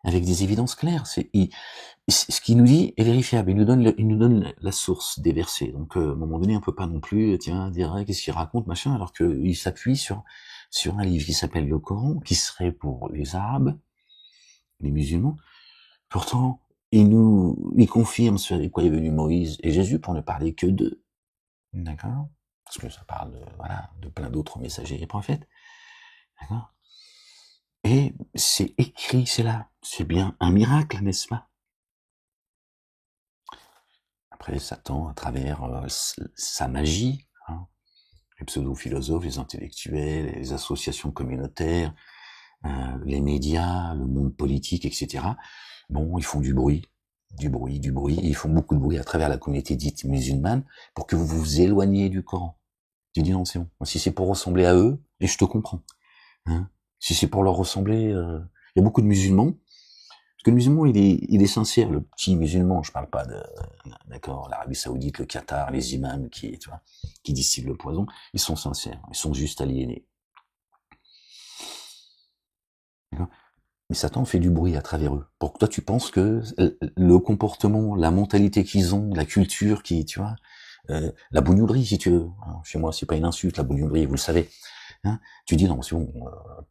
avec des évidences claires. Ce qu'il nous dit est vérifiable. Il nous donne la source des versets. Donc, à un moment donné, on peut pas non plus, dire, qu'est-ce qu'il raconte, machin, alors qu'il s'appuie sur un livre qui s'appelle le Coran, qui serait pour les Arabes, les musulmans. Pourtant, il confirme ce avec quoi est venu Moïse et Jésus, pour ne parler que d'eux. D'accord? Parce que ça parle de plein d'autres messagers et prophètes. D'accord? Et c'est écrit, c'est là. C'est bien un miracle, n'est-ce pas? Après, Satan, à travers sa magie, les pseudo-philosophes, les intellectuels, les associations communautaires, les médias, le monde politique, etc. Bon, ils font du bruit, ils font beaucoup de bruit à travers la communauté dite musulmane pour que vous vous éloigniez du Coran. Tu dis non, c'est bon. Si c'est pour ressembler à eux, et je te comprends. Si c'est pour leur ressembler, il y a beaucoup de musulmans. Parce que le musulman, il est sincère, le petit musulman. Je parle pas d'accord, l'Arabie Saoudite, le Qatar, les imams qui distillent le poison. Ils sont sincères. Ils sont juste aliénés. D'accord? Mais Satan fait du bruit à travers eux. Pour que toi, tu penses que le comportement, la mentalité qu'ils ont, la culture la bougnoudrie, si tu veux. Chez moi, c'est pas une insulte, la bougnoudrie, vous le savez. Tu dis, non, c'est bon,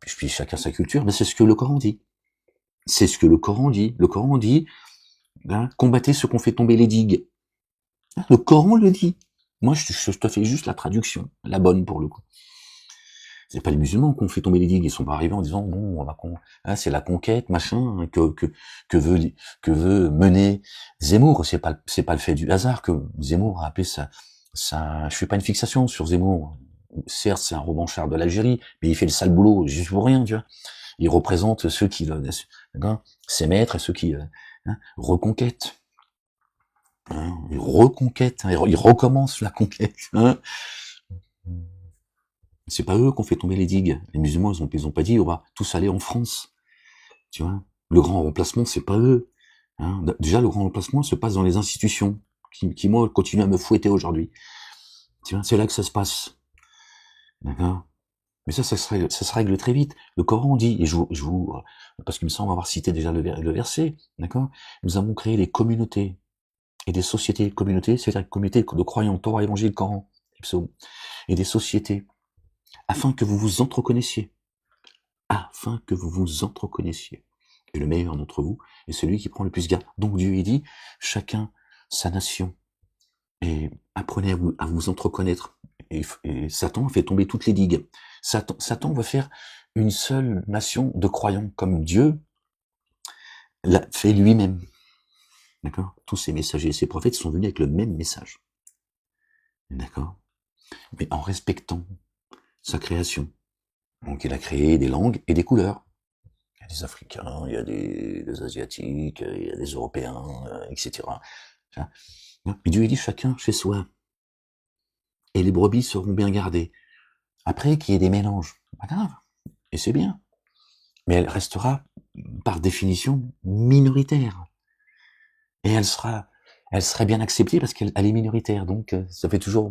puis chacun sa culture, mais c'est ce que le Coran dit. C'est ce que le Coran dit. Le Coran dit, combattez ceux qu'on fait tomber les digues. Le Coran le dit. Moi, je te fais juste la traduction, la bonne pour le coup. C'est pas les musulmans qu'on fait tomber les digues. Ils sont pas arrivés en disant, bon, c'est la conquête, machin, que veut mener Zemmour. C'est pas le fait du hasard que Zemmour a appelé ça. Je fais pas une fixation sur Zemmour. Certes, c'est un revanchard de l'Algérie, mais il fait le sale boulot juste pour rien, tu vois. Il représente ceux qui, ses maîtres et ceux qui reconquêtent. Il reconquête, il recommence la conquête. C'est pas eux qu'on fait tomber les digues. Les musulmans, ils ont pas dit, on va tous aller en France. Tu vois. Le grand remplacement, c'est pas eux. Déjà, le grand remplacement se passe dans les institutions, qui moi, continuent à me fouetter aujourd'hui. Tu vois, c'est là que ça se passe. D'accord? Mais ça se règle très vite. Le Coran dit, et je vous parce qu'il me semble avoir cité déjà le verset, d'accord? Nous avons créé des communautés et des sociétés. Communautés, c'est-à-dire des communautés de croyants, Torah, Évangile, Coran, psaumes, et des sociétés, afin que vous vous entreconnaissiez. Afin que vous vous entreconnaissiez. Et le meilleur d'entre vous est celui qui prend le plus garde. Donc Dieu, il dit, chacun sa nation. Et apprenez à vous entreconnaître. Et Satan fait tomber toutes les digues. Satan va faire une seule nation de croyants, comme Dieu l'a fait lui-même. D'accord? Tous ces messagers et ces prophètes sont venus avec le même message. D'accord? Mais en respectant sa création. Donc il a créé des langues et des couleurs. Il y a des Africains, il y a des Asiatiques, il y a des Européens, etc. Mais Dieu, il dit chacun chez soi. Et les brebis seront bien gardées. Après, qu'il y ait des mélanges, pas grave. Et c'est bien. Mais elle restera, par définition, minoritaire. Et elle serait bien acceptée parce qu'elle est minoritaire. Donc, ça fait toujours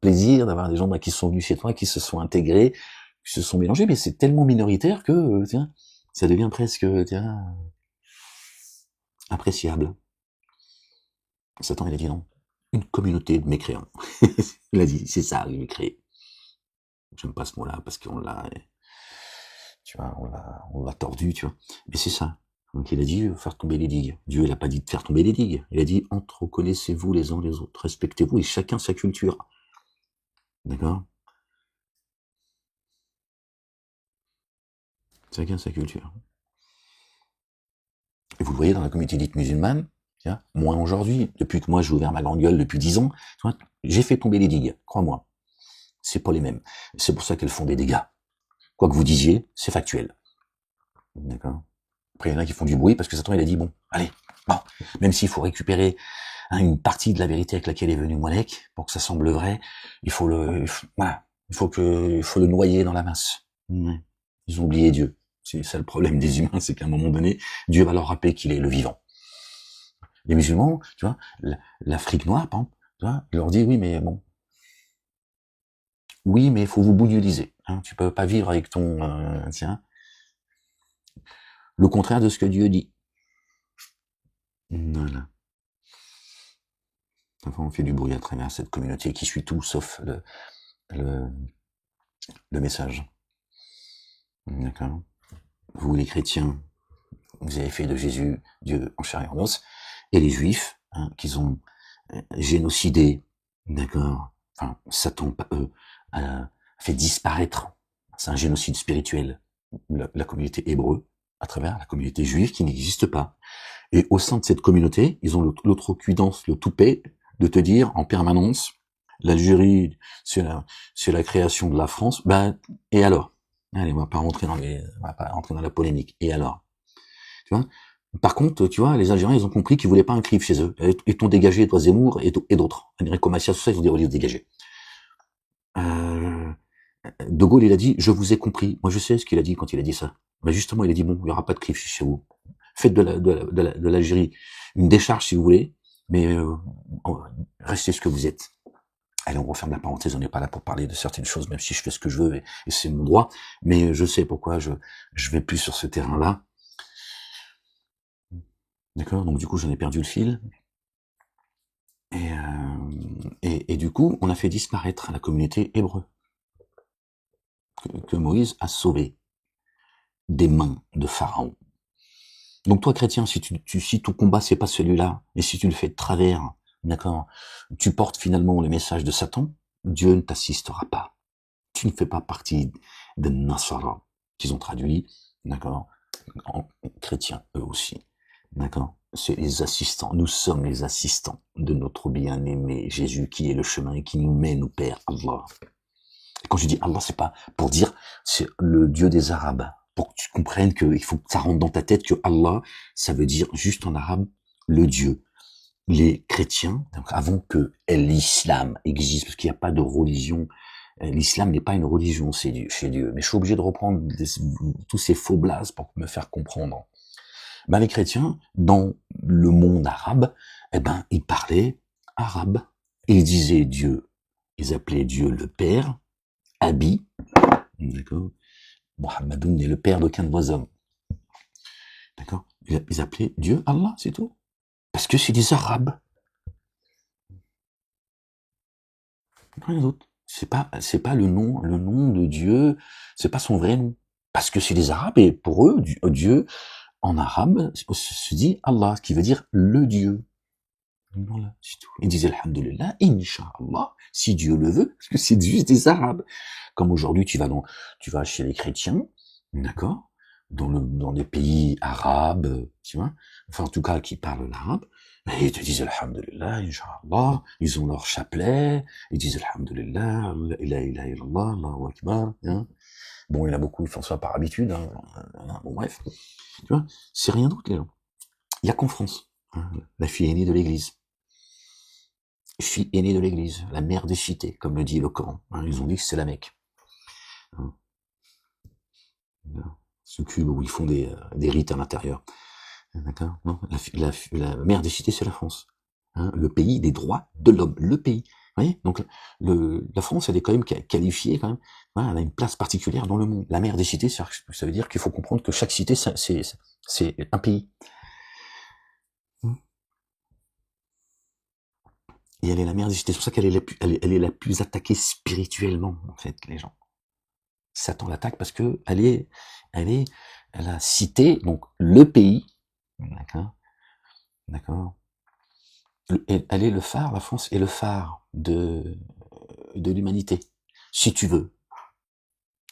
plaisir d'avoir des gens qui sont venus chez toi, qui se sont intégrés, qui se sont mélangés. Mais c'est tellement minoritaire que, ça devient presque, appréciable. Satan, il a dit non. Une communauté de mécréants. Il a dit, c'est ça, les mécréés. J'aime pas ce mot-là parce qu'on l'a, on l'a tordu, tu vois. Mais c'est ça. Donc il a dit faire tomber les digues. Dieu, il a pas dit de faire tomber les digues. Il a dit entreconnaissez-vous les uns les autres, respectez-vous et chacun sa culture. D'accord? Chacun sa culture. Et vous le voyez dans la communauté dite musulmane, moi aujourd'hui, depuis que moi j'ai ouvert ma grande gueule depuis 10 ans, j'ai fait tomber les digues, crois-moi. C'est pas les mêmes. C'est pour ça qu'elles font des dégâts. Quoi que vous disiez, c'est factuel. D'accord? Après, il y en a qui font du bruit parce que Satan, il a dit, bon, allez, bon, même s'il faut récupérer une partie de la vérité avec laquelle est venu Molek, pour que ça semble vrai, voilà. Il faut le noyer dans la masse. Ouais. Ils ont oublié Dieu. C'est ça le problème des humains, c'est qu'à un moment donné, Dieu va leur rappeler qu'il est le vivant. Les musulmans, tu vois, l'Afrique noire, par exemple, tu vois, il leur dit oui, mais bon, oui, mais il faut vous bouddhiser. Hein, tu peux pas vivre avec ton, tiens, le contraire de ce que Dieu dit. Voilà. Enfin, on fait du bruit à travers cette communauté qui suit tout sauf le message. D'accord. Vous, les chrétiens, vous avez fait de Jésus Dieu en chair et en os, et les Juifs, hein, qu'ils ont génocidé, d'accord. Enfin, Satan fait disparaître. C'est un génocide spirituel. La communauté hébreu à travers la communauté juive qui n'existe pas. Et au sein de cette communauté, ils ont l'outrecuidance, le toupet de te dire en permanence, l'Algérie, c'est la création de la France. Ben, et alors? Allez, on va pas rentrer dans la polémique. Et alors? Tu vois? Par contre, tu vois, les Algériens, ils ont compris qu'ils voulaient pas un CRIF chez eux. Ils t'ont dégagé, toi Zemmour et d'autres. Enrico Macias, tout ça, ils ont dit, on dégager. De Gaulle, il a dit, je vous ai compris. Moi, je sais ce qu'il a dit quand il a dit ça. Ben justement, il a dit, bon, il n'y aura pas de CRIF chez vous. Faites de l'Algérie une décharge si vous voulez, mais restez ce que vous êtes. Allez, on referme la parenthèse, on n'est pas là pour parler de certaines choses, même si je fais ce que je veux, et c'est mon droit, mais je sais pourquoi je vais plus sur ce terrain-là. D'accord? Donc du coup, j'en ai perdu le fil. Et du coup, on a fait disparaître la communauté hébreu que Moïse a sauvé des mains de Pharaon. Donc toi, chrétien, si ton combat c'est pas celui-là, et si tu le fais de travers, d'accord, tu portes finalement le message de Satan, Dieu ne t'assistera pas. Tu ne fais pas partie des Nasara, qu'ils ont traduit, d'accord, en chrétien, eux aussi, d'accord. C'est les assistants, nous sommes les assistants de notre bien-aimé Jésus qui est le chemin et qui nous mène au Père, Allah. Et quand je dis Allah, c'est pas pour dire c'est le Dieu des Arabes, pour que tu comprennes qu'il faut que ça rentre dans ta tête que Allah, ça veut dire juste en arabe le Dieu. Les chrétiens, donc avant que l'islam existe, parce qu'il n'y a pas de religion, l'islam n'est pas une religion, c'est chez Dieu. Mais je suis obligé de reprendre tous ces faux blases pour me faire comprendre. Ben, les chrétiens, dans le monde arabe, eh ben, ils parlaient arabe. Et ils disaient Dieu, ils appelaient Dieu le Père, Abi, d'accord. Mohammedoun n'est le père d'aucun de vos hommes. D'accord. Ils appelaient Dieu Allah, c'est tout. Parce que c'est des Arabes. Rien d'autre. C'est pas le nom de Dieu, c'est pas son vrai nom. Parce que c'est des Arabes et pour eux, Dieu, en arabe, se dit Allah, qui veut dire le Dieu. Voilà, c'est tout. Ils disaient Alhamdulillah, Inch'Allah, si Dieu le veut, parce que c'est juste des Arabes. Comme aujourd'hui, tu vas chez les chrétiens, d'accord, dans les pays arabes, tu vois, enfin en tout cas qui parlent l'arabe, et ils te disent Alhamdulillah, Inch'Allah, ils ont leur chapelet, ils disent Alhamdulillah, la ilaha illallah, Allahu Akbar, hein. Bon, il y en a beaucoup, ils font ça par habitude, hein, bon bref, tu vois, c'est rien d'autre les gens. Il y a qu'en France, hein, la fille aînée de l'église. Fille aînée de l'église, la mère des cités, comme le dit le Coran. Hein, ils ont dit que c'est la Mecque. Hein. Ce cube où ils font des rites à l'intérieur. D'accord. Non, la mère des cités, c'est la France. Hein, le pays des droits de l'homme. Le pays. Vous voyez. Donc la France, elle est quand même qualifiée, quand même. Voilà, elle a une place particulière dans le monde. La mère des cités, ça veut dire qu'il faut comprendre que chaque cité, c'est un pays. Et elle est la mère des cités. C'est pour ça qu'elle est elle est la plus attaquée spirituellement, en fait, les gens. Satan l'attaque parce que elle a cité, donc, le pays. D'accord? D'accord? Elle est le phare, la France est le phare de l'humanité. Si tu veux.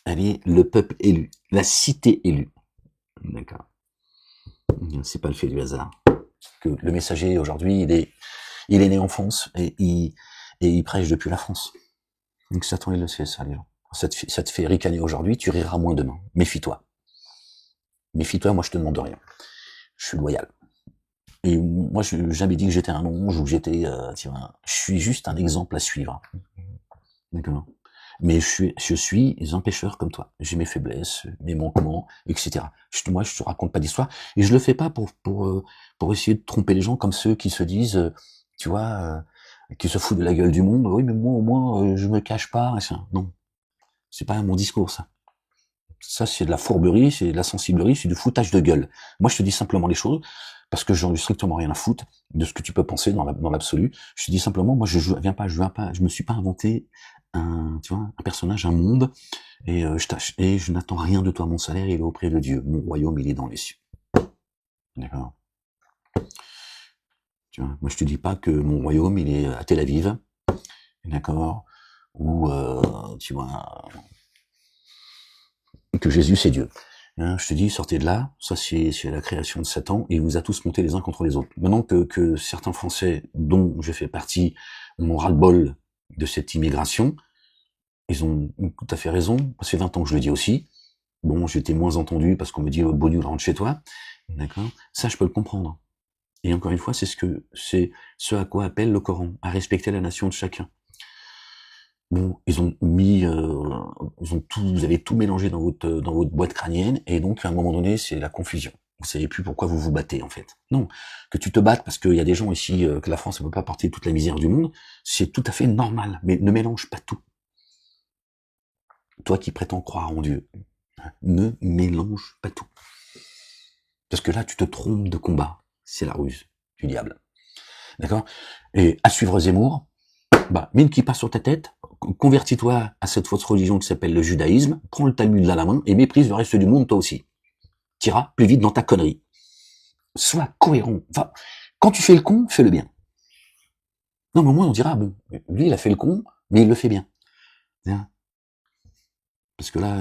Elle est le peuple élu. La cité élue. D'accord? C'est pas le fait du hasard. Que le messager, aujourd'hui, il est né en France et il prêche depuis la France. Donc Satan, il le sait, ça, les gens. Ça te fait ricaner aujourd'hui, tu riras moins demain. Méfie-toi. Méfie-toi, moi je te demande rien. Je suis loyal. Et moi, je n'ai jamais dit que j'étais un ange ou que j'étais, je suis juste un exemple à suivre. D'accord. Mais je suis un pécheur comme toi. J'ai mes faiblesses, mes manquements, etc. Moi, je te raconte pas d'histoire. Et je le fais pas pour essayer de tromper les gens comme ceux qui se disent, tu vois, qui se foutent de la gueule du monde. Oui, mais moi, au moins, je me cache pas. Et ça. Non. C'est pas mon discours, ça. Ça, c'est de la fourberie, c'est de la sensiblerie, c'est du foutage de gueule. Moi, je te dis simplement les choses, parce que j'en ai strictement rien à foutre de ce que tu peux penser dans l'absolu. Je te dis simplement, moi, je me suis pas inventé tu vois, un personnage, un monde, et je n'attends rien de toi. Mon salaire, il est auprès de Dieu. Mon royaume, il est dans les cieux. D'accord? Tu vois, moi, je te dis pas que mon royaume, il est à Tel Aviv. D'accord? Ou, tu vois, que Jésus, c'est Dieu. Hein, je te dis, sortez de là, ça c'est la création de Satan, et il vous a tous monté les uns contre les autres. Maintenant que certains Français, dont je fais partie, ont ras-le-bol de cette immigration, ils ont tout à fait raison, ça fait 20 ans que je le dis aussi. Bon, j'étais moins entendu parce qu'on me dit, oh, Bougnoul, rentre chez toi. D'accord? Ça, je peux le comprendre. Et encore une fois, c'est ce à quoi appelle le Coran, à respecter la nation de chacun. Bon, ils ont mis, vous avez tout mélangé dans votre boîte crânienne, et donc à un moment donné, c'est la confusion. Vous savez plus pourquoi vous vous battez en fait. Non, que tu te battes parce qu'il y a des gens ici que la France ne peut pas porter toute la misère du monde, c'est tout à fait normal. Mais ne mélange pas tout. Toi qui prétends croire en Dieu, ne mélange pas tout. Parce que là, tu te trompes de combat. C'est la ruse du diable. D'accord? Et à suivre Zemmour, bah, mine qui passe sur ta tête, convertis-toi à cette fausse religion qui s'appelle le judaïsme, prends le Talmud là à la main et méprise le reste du monde toi aussi. T'iras plus vite dans ta connerie. Sois cohérent. Enfin, quand tu fais le con, fais-le bien. Non, mais au moins on dira, bon, lui il a fait le con, mais il le fait bien. Parce que là,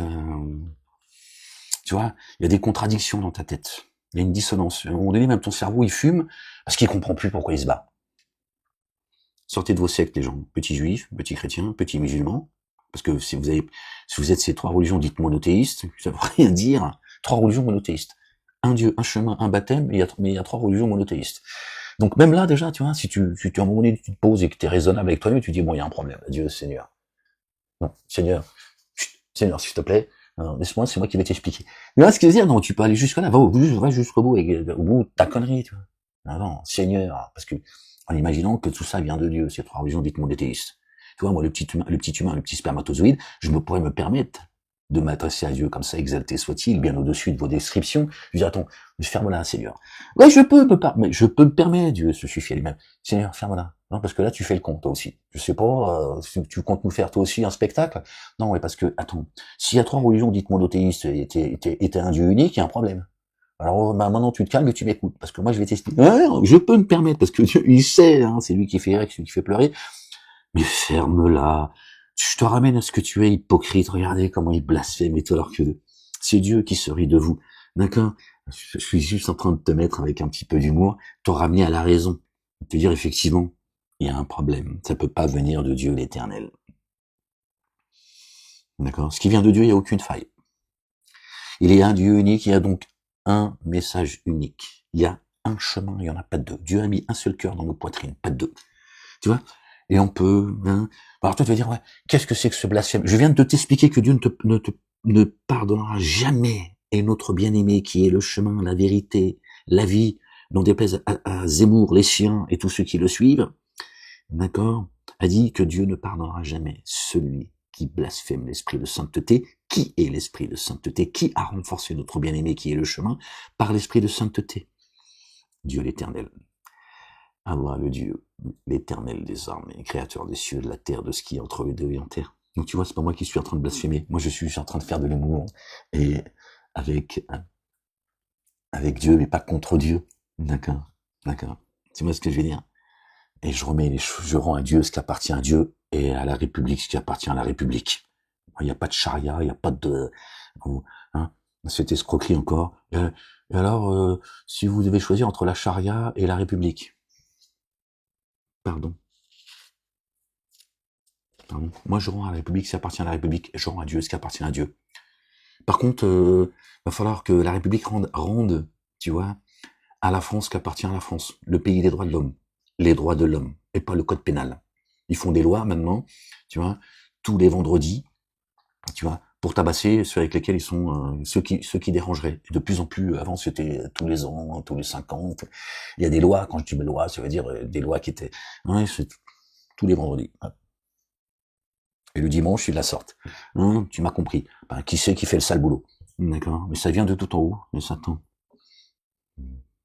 tu vois, il y a des contradictions dans ta tête. Il y a une dissonance. À un moment donné, même ton cerveau, il fume parce qu'il comprend plus pourquoi il se bat. Sortez de vos sectes, les gens. Petits juifs, petits chrétiens, petits musulmans. Parce que si vous êtes ces trois religions dites monothéistes, ça veut rien dire. Trois religions monothéistes. Un Dieu, un chemin, un baptême, mais il y a trois religions monothéistes. Donc même là, déjà, tu vois, si tu à un moment donné, tu te poses et que tu es raisonnable avec toi-même, tu dis, bon, il y a un problème. Dieu, Seigneur. Non, Seigneur, Seigneur, s'il te plaît, laisse-moi, c'est moi qui vais t'expliquer. Mais là, ce que je veux dire, non, tu peux aller jusque là, va jusqu'au bout, au bout de ta connerie, tu vois. Non, Seigneur, parce que, en imaginant que tout ça vient de Dieu, ces trois religions dites monothéistes. Tu vois, moi, le petit humain, le petit spermatozoïde, je pourrais me permettre de m'adresser à Dieu comme ça, exalté soit-il, bien au-dessus de vos descriptions. Je dis, attends, ferme-la, Seigneur. Ouais, je peux me permettre, Dieu se suffit à lui-même. Seigneur, ferme-la. Non, parce que là, tu fais le con, toi aussi. Je sais pas, si tu comptes nous faire, toi aussi, un spectacle. Non, ouais, parce que, attends, s'il y a trois religions dites monothéistes et t'es un Dieu unique, il y a un problème. Alors, bah, maintenant, tu te calmes et tu m'écoutes. Parce que moi, je vais t'expliquer. Ouais, je peux me permettre, parce que Dieu, il sait, hein, c'est lui qui fait rire, c'est lui qui fait pleurer. Mais ferme-la. Je te ramène à ce que tu es, hypocrite. Regardez comment il blasphème et tout, alors que c'est Dieu qui se rit de vous. D'accord? Je suis juste en train de te mettre avec un petit peu d'humour, te ramener à la raison. Te dire, effectivement, il y a un problème. Ça peut pas venir de Dieu l'éternel. D'accord? Ce qui vient de Dieu, il n'y a aucune faille. Il y a un Dieu unique, il y a donc un message unique. Il y a un chemin, il n'y en a pas deux. Dieu a mis un seul cœur dans nos poitrines, pas deux. Tu vois? Et on peut, hein. Alors toi, tu vas dire, ouais, qu'est-ce que c'est que ce blasphème? Je viens de t'expliquer que Dieu ne pardonnera jamais. Et notre bien-aimé, qui est le chemin, la vérité, la vie, n'en déplaise à Zemmour, les siens et tous ceux qui le suivent, d'accord, a dit que Dieu ne pardonnera jamais celui qui blasphème l'esprit de sainteté. Qui est l'esprit de sainteté? Qui a renforcé notre bien-aimé qui est le chemin? Par l'esprit de sainteté. Dieu l'éternel. Allah, le Dieu, l'éternel des armées, créateur des cieux, de la terre, de ce qui est entre les deux et en terre. Donc tu vois, c'est pas moi qui suis en train de blasphémer. Moi, je suis en train de faire de l'humour. Et avec Dieu, mais pas contre Dieu. D'accord? D'accord. Tu vois ce que je veux dire? Et je rends à Dieu ce qui appartient à Dieu et à la République ce qui appartient à la République. Il n'y a pas de charia, il n'y a pas de, hein, cette escroquerie encore. Et alors, si vous devez choisir entre la charia et la République. Pardon. Moi, je rends à la République ce qui appartient à la République, et je rends à Dieu ce qui appartient à Dieu. Par contre, va falloir que la République rende, tu vois, à la France ce qui appartient à la France, le pays des droits de l'homme, les droits de l'homme, et pas le code pénal. Ils font des lois maintenant, tu vois, tous les vendredis, tu vois, pour tabasser ceux avec lesquels ils sont, ceux qui dérangeraient. Et de plus en plus, avant c'était tous les ans, tous les 5 ans. Il y a des lois, quand je dis lois, ça veut dire des lois qui étaient, ouais, c'est tous les vendredis. Ouais. Et le dimanche, ils la sortent. Tu m'as compris. Ben, qui c'est qui fait le sale boulot? D'accord. Mais ça vient de tout en haut, de Satan.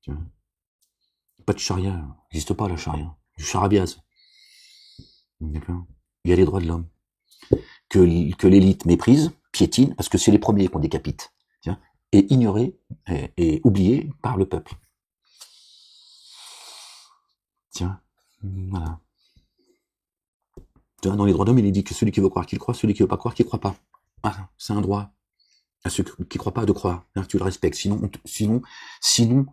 Tu vois. Pas de charia, n'existe pas la charia. Du charabiaz. D'accord. Il y a les droits de l'homme. Que l'élite méprise, piétine, parce que c'est les premiers qu'on décapite. Tiens, et ignoré et oublié par le peuple. Tiens, voilà. Tu vois, dans les droits de l'homme, il est dit que celui qui veut croire qu'il croit, celui qui veut pas croire qu'il croit pas. Voilà, c'est un droit à ceux qui croient pas de croire. Tu le respectes. Sinon,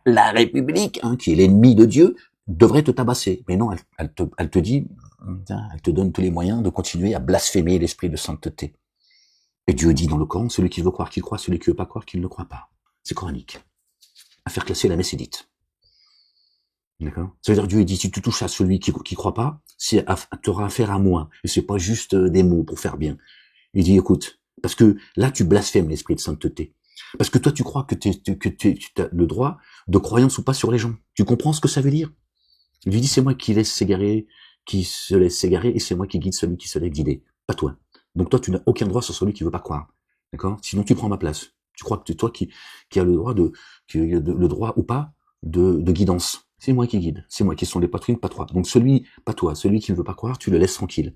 la République, qui est l'ennemi de Dieu, devrait te tabasser. Mais non, elle te dit, elle te donne tous les moyens de continuer à blasphémer l'esprit de sainteté. Et Dieu dit dans le Coran, celui qui veut croire qu'il croit, celui qui veut pas croire qu'il ne croit pas. C'est coranique. À faire classer la messe est dite. D'accord. Ça veut dire Dieu dit, si tu touches à celui qui croit pas, t'auras affaire à moi. Et c'est pas juste des mots pour faire bien. Il dit, écoute, parce que là, tu blasphèmes l'esprit de sainteté. Parce que toi, tu crois que tu as le droit de croyance ou pas sur les gens. Tu comprends ce que ça veut dire? Il lui dit, c'est moi qui se laisse s'égarer, et c'est moi qui guide celui qui se laisse guider. Pas toi. Donc toi, tu n'as aucun droit sur celui qui veut pas croire. D'accord? Sinon, tu prends ma place. Tu crois que c'est toi qui a le droit ou pas de guidance. C'est moi qui guide. C'est moi qui sont les poitrines, pas toi. Donc pas toi, celui qui ne veut pas croire, tu le laisses tranquille.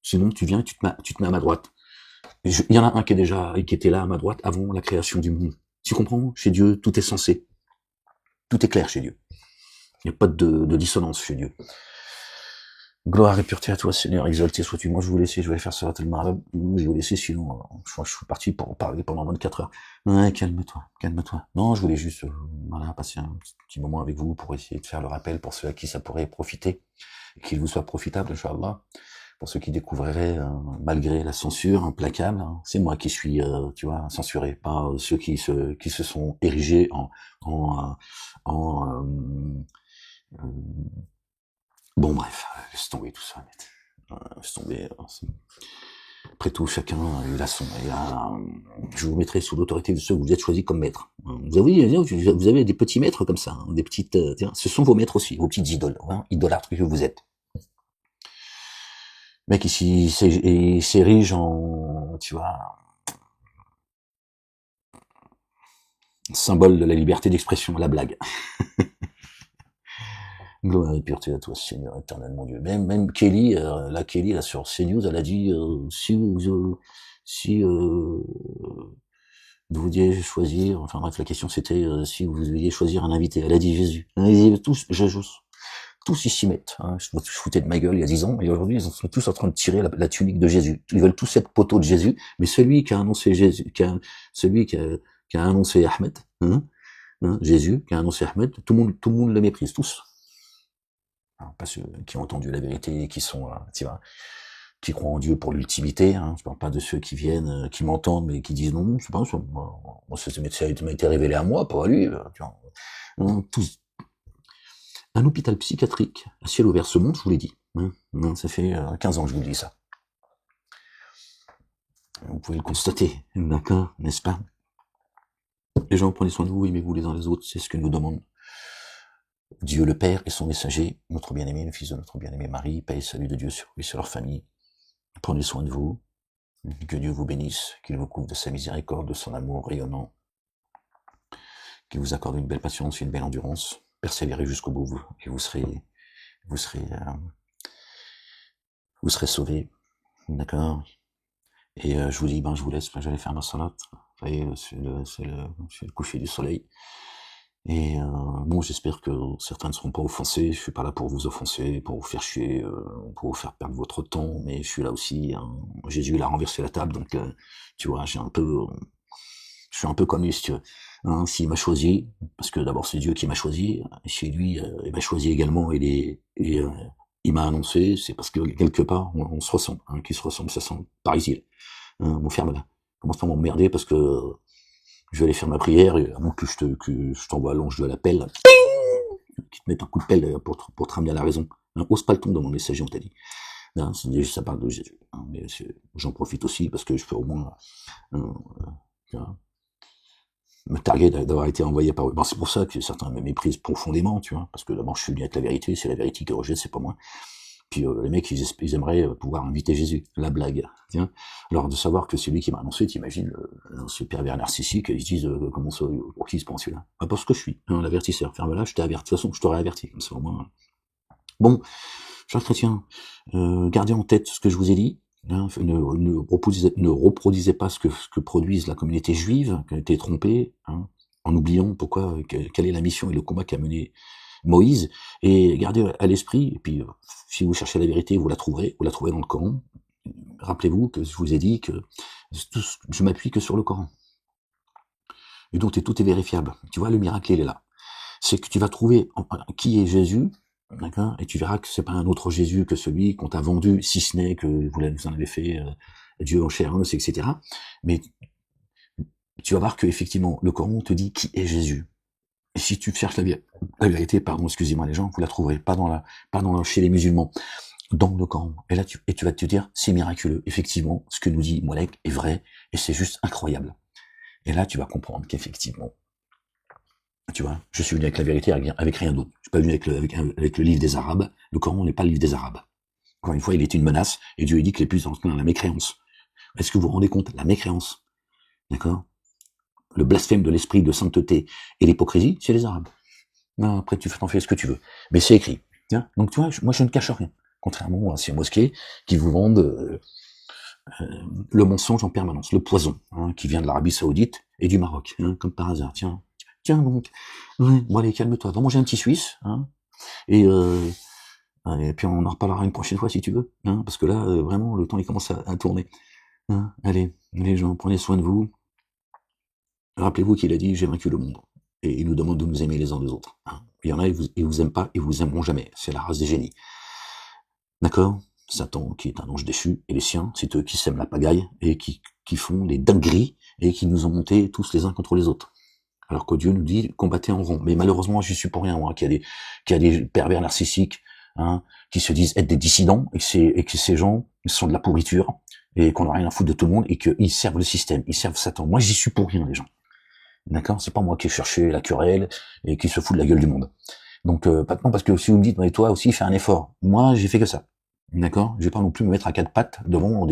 Sinon, tu viens et tu te mets à ma droite. Il y en a un qui était là à ma droite avant la création du monde. Tu comprends? Chez Dieu, tout est censé. Tout est clair chez Dieu. Il n'y a pas de dissonance chez Dieu. Gloire et pureté à toi, Seigneur, exalté sois-tu. Moi, je vous laisser, je vais faire ça le marab. Je vais vous laisser, sinon, je suis parti pour parler pendant 24 heures. Ouais, calme-toi. Non, je voulais juste, passer un petit moment avec vous pour essayer de faire le rappel pour ceux à qui ça pourrait profiter, qu'il vous soit profitable, Inch'Allah. Pour ceux qui découvriraient, malgré la censure implacable, c'est moi qui suis, censuré, pas ceux qui se sont érigés bon bref, laisse tomber tout ça, laisse tomber. Après tout, chacun a son. Je vous mettrai sous l'autorité de ceux que vous êtes choisis comme maîtres. Vous avez des petits maîtres comme ça, des petites. Ce sont vos maîtres aussi, vos petites idoles, idolâtres que vous êtes. Le mec ici, il s'érige en, symbole de la liberté d'expression, la blague. Gloire et pureté à toi, Seigneur éternel, mon Dieu. Même Kelly, là, sur CNews, elle a dit, si vous vouliez choisir, enfin bref, la question c'était, si vous vouliez choisir un invité. Elle a dit Jésus. Tous ils s'y mettent. Je foutais de ma gueule il y a 10 ans, et aujourd'hui ils sont tous en train de tirer la tunique de Jésus. Ils veulent tous être poteau de Jésus, mais celui qui a annoncé Jésus, celui qui a annoncé Ahmed, Jésus, qui a annoncé Ahmed, tout le monde le méprise, tous. Alors, pas ceux qui ont entendu la vérité, qui sont, qui croient en Dieu pour l'ultimité. Je parle pas de ceux qui viennent, qui m'entendent, mais qui disent non, je sais pas, ça m'a été révélé à moi, pas à lui. Tous. Un hôpital psychiatrique à ciel ouvert se monte, je vous l'ai dit. Ça fait 15 ans que je vous dis ça. Vous pouvez le constater, d'accord, n'est-ce pas? Les gens, prenez soin de vous, aimez-vous les uns les autres, c'est ce que nous demande Dieu le Père et son messager, notre bien-aimé, le fils de notre bien-aimé Marie, paix et salut de Dieu sur lui et sur leur famille. Prenez soin de vous, que Dieu vous bénisse, qu'il vous couvre de sa miséricorde, de son amour rayonnant, qu'il vous accorde une belle patience, une belle endurance. Persévérez jusqu'au bout, et vous serez sauvés, d'accord. Et je vous dis, je vous laisse, j'allais faire ma salat. Vous voyez, c'est le coucher du soleil. Et j'espère que certains ne seront pas offensés. Je suis pas là pour vous offenser, pour vous faire chier, pour vous faire perdre votre temps, mais je suis là aussi. Jésus, il a renversé la table, donc tu vois, je suis un peu comme lui, si tu veux. S'il m'a choisi, parce que d'abord c'est Dieu qui m'a choisi, et chez lui, il m'a choisi également, et il m'a annoncé, c'est parce que quelque part, on se ressemble, qui se ressemble, ça sent parisien. Mon frère, commence pas à m'emmerder parce que je vais aller faire ma prière, et à moins que je t'envoie l'ange de la pelle, qui te mette un coup de pelle pour te ramener à la raison. Ose pas le ton dans mon messager, on t'a dit. Hein, ça parle de Jésus. Hein, mais j'en profite aussi parce que je peux au moins tu vois, me targuer d'avoir été envoyé par eux. Bon, c'est pour ça que certains me méprisent profondément, tu vois, parce que d'abord je suis bien avec la vérité, c'est la vérité qui rejette, c'est pas moi. Puis les mecs, ils aimeraient pouvoir inviter Jésus, la blague. Tiens. Alors de savoir que c'est lui qui m'a annoncé, t'imagines, ce pervers narcissique, ils se disent comment ça, pour qui il se prend celui-là? Pas parce que je suis, hein, l'avertisseur. Enfin voilà, je t'ai averti, de toute façon, je t'aurais averti, comme ça au moins. Bon, chers chrétiens, gardez en tête ce que je vous ai dit. Hein, ne reproduisez pas ce que produisent la communauté juive, qui a été trompée, hein, en oubliant pourquoi, quelle est la mission et le combat qu'a mené Moïse, et gardez à l'esprit, et puis si vous cherchez la vérité, vous la trouverez dans le Coran. Rappelez-vous que je vous ai dit que je m'appuie que sur le Coran. Et donc tout est vérifiable. Tu vois, le miracle, il est là. C'est que tu vas trouver qui est Jésus, d'accord, et tu verras que c'est pas un autre Jésus que celui qu'on t'a vendu, si ce n'est que vous en avez fait Dieu en chair et en os, etc. Mais tu vas voir que effectivement, le Coran te dit qui est Jésus. Et si tu cherches la vérité, pardon, excusez-moi les gens, vous la trouverez pas chez les musulmans, dans le Coran. Et là, tu vas te dire, c'est miraculeux. Effectivement, ce que nous dit Molek est vrai, et c'est juste incroyable. Et là, tu vas comprendre qu'effectivement, tu vois, je suis venu avec la vérité, avec rien d'autre. Je suis pas venu avec le livre des Arabes. Le Coran n'est pas le livre des Arabes. Encore une fois, il est une menace, et Dieu dit que les plus anciens dans la mécréance. Est-ce que vous vous rendez compte? La mécréance. D'accord? Le blasphème de l'esprit de sainteté et l'hypocrisie, c'est les Arabes. Non, après, tu t'en fais ce que tu veux. Mais c'est écrit. Tiens. Donc, tu vois, moi, je ne cache rien. Contrairement à ces mosquées qui vous vendent le mensonge en permanence, le poison, hein, qui vient de l'Arabie Saoudite et du Maroc, hein, comme par hasard. Tiens, donc. Ouais, bon, allez, calme-toi. Va manger un petit Suisse, hein, et puis on en reparlera une prochaine fois si tu veux, hein, parce que là, vraiment, le temps, il commence à tourner. Hein. Allez, les gens, prenez soin de vous. Rappelez-vous qu'il a dit, j'ai vaincu le monde. Et il nous demande de nous aimer les uns les autres. Hein. Il y en a, ils vous aiment pas, et vous aimeront jamais. C'est la race des génies. D'accord? Satan, qui est un ange déchu, et les siens, c'est eux qui sèment la pagaille, et qui font des dingueries, et qui nous ont montés tous les uns contre les autres. Alors que Dieu nous dit, combattez en rond. Mais malheureusement, j'y suis pour rien, moi, qu'il y a des pervers narcissiques, hein, qui se disent être des dissidents, et que ces gens, ils sont de la pourriture, et qu'on n'a rien à foutre de tout le monde, et qu'ils servent le système, ils servent Satan. Moi, j'y suis pour rien, les gens. D'accord? C'est pas moi qui ai cherché la querelle et qui se fout de la gueule du monde. Donc, maintenant, parce que si vous me dites, mais toi aussi, fais un effort. Moi, j'ai fait que ça. D'accord? Je vais pas non plus me mettre à quatre pattes devant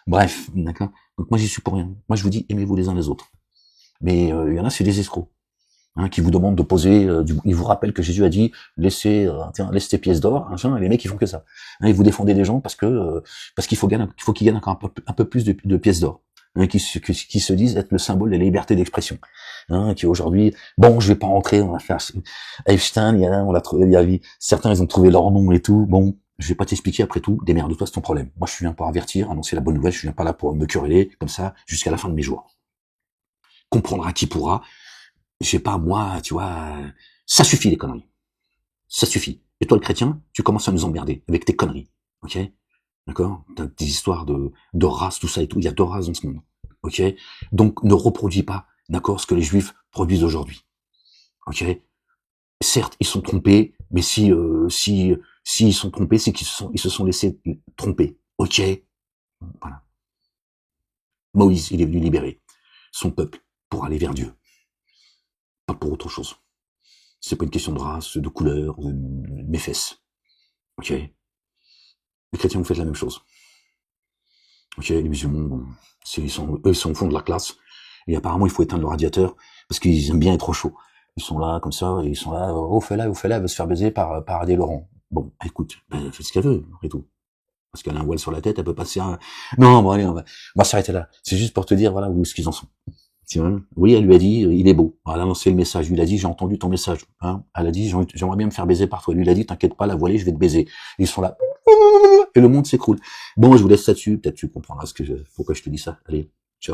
bref, d'accord? Donc, moi, j'y suis pour rien. Moi, je vous dis, aimez-vous les uns les autres. Mais, il y en a, c'est des escrocs. Hein, qui vous demandent de poser, ils vous rappellent que Jésus a dit, laisse tes pièces d'or, et les mecs, ils font que ça. Hein, ils vous défendez des gens parce qu'il faut qu'ils gagnent encore un peu plus de pièces d'or. Hein, qui se disent être le symbole de la liberté d'expression, hein, qui aujourd'hui, bon, je vais pas rentrer, on va faire Einstein, certains ils ont trouvé leur nom et tout, bon, je vais pas t'expliquer après tout, démerde-toi, c'est ton problème. Moi, je viens pour avertir, annoncer la bonne nouvelle, je viens pas là pour me quereller, comme ça, jusqu'à la fin de mes jours. Comprendra qui pourra, je sais pas, moi, tu vois, ça suffit les conneries. Ça suffit. Et toi, le chrétien, tu commences à nous emmerder avec tes conneries, ok? D'accord? T'as des histoires de race, tout ça et tout. Il y a 2 races dans ce monde. Ok? Donc, ne reproduis pas, d'accord, ce que les juifs produisent aujourd'hui. Ok? Certes, ils sont trompés, mais si ils sont trompés, c'est ils se sont laissés tromper. Ok? Voilà. Moïse, il est venu libérer son peuple pour aller vers Dieu. Pas pour autre chose. C'est pas une question de race, de couleur, de mes fesses. Ok? Les chrétiens, vous faites la même chose. Ok, les musulmans, ils sont au fond de la classe. Et apparemment, il faut éteindre le radiateur parce qu'ils aiment bien être au chaud. Ils sont là, comme ça, et ils sont là, fais-la, elle veut se faire baiser par Adé Laurent. Bon, écoute, elle fait ce qu'elle veut, et tout. Parce qu'elle a un voile sur la tête, elle peut passer un... Non, bon, allez, on va s'arrêter là. C'est juste pour te dire, voilà, où est-ce qu'ils en sont. Oui, elle lui a dit, il est beau. Elle a lancé le message. Lui, il a dit, j'ai entendu ton message. Hein. Elle a dit, j'aimerais bien me faire baiser par toi. Lui, il a dit, t'inquiète pas, la voilée, je vais te baiser. Ils sont là. Et le monde s'écroule. Bon, je vous laisse là-dessus. Peut-être tu comprendras pourquoi je te dis ça. Allez.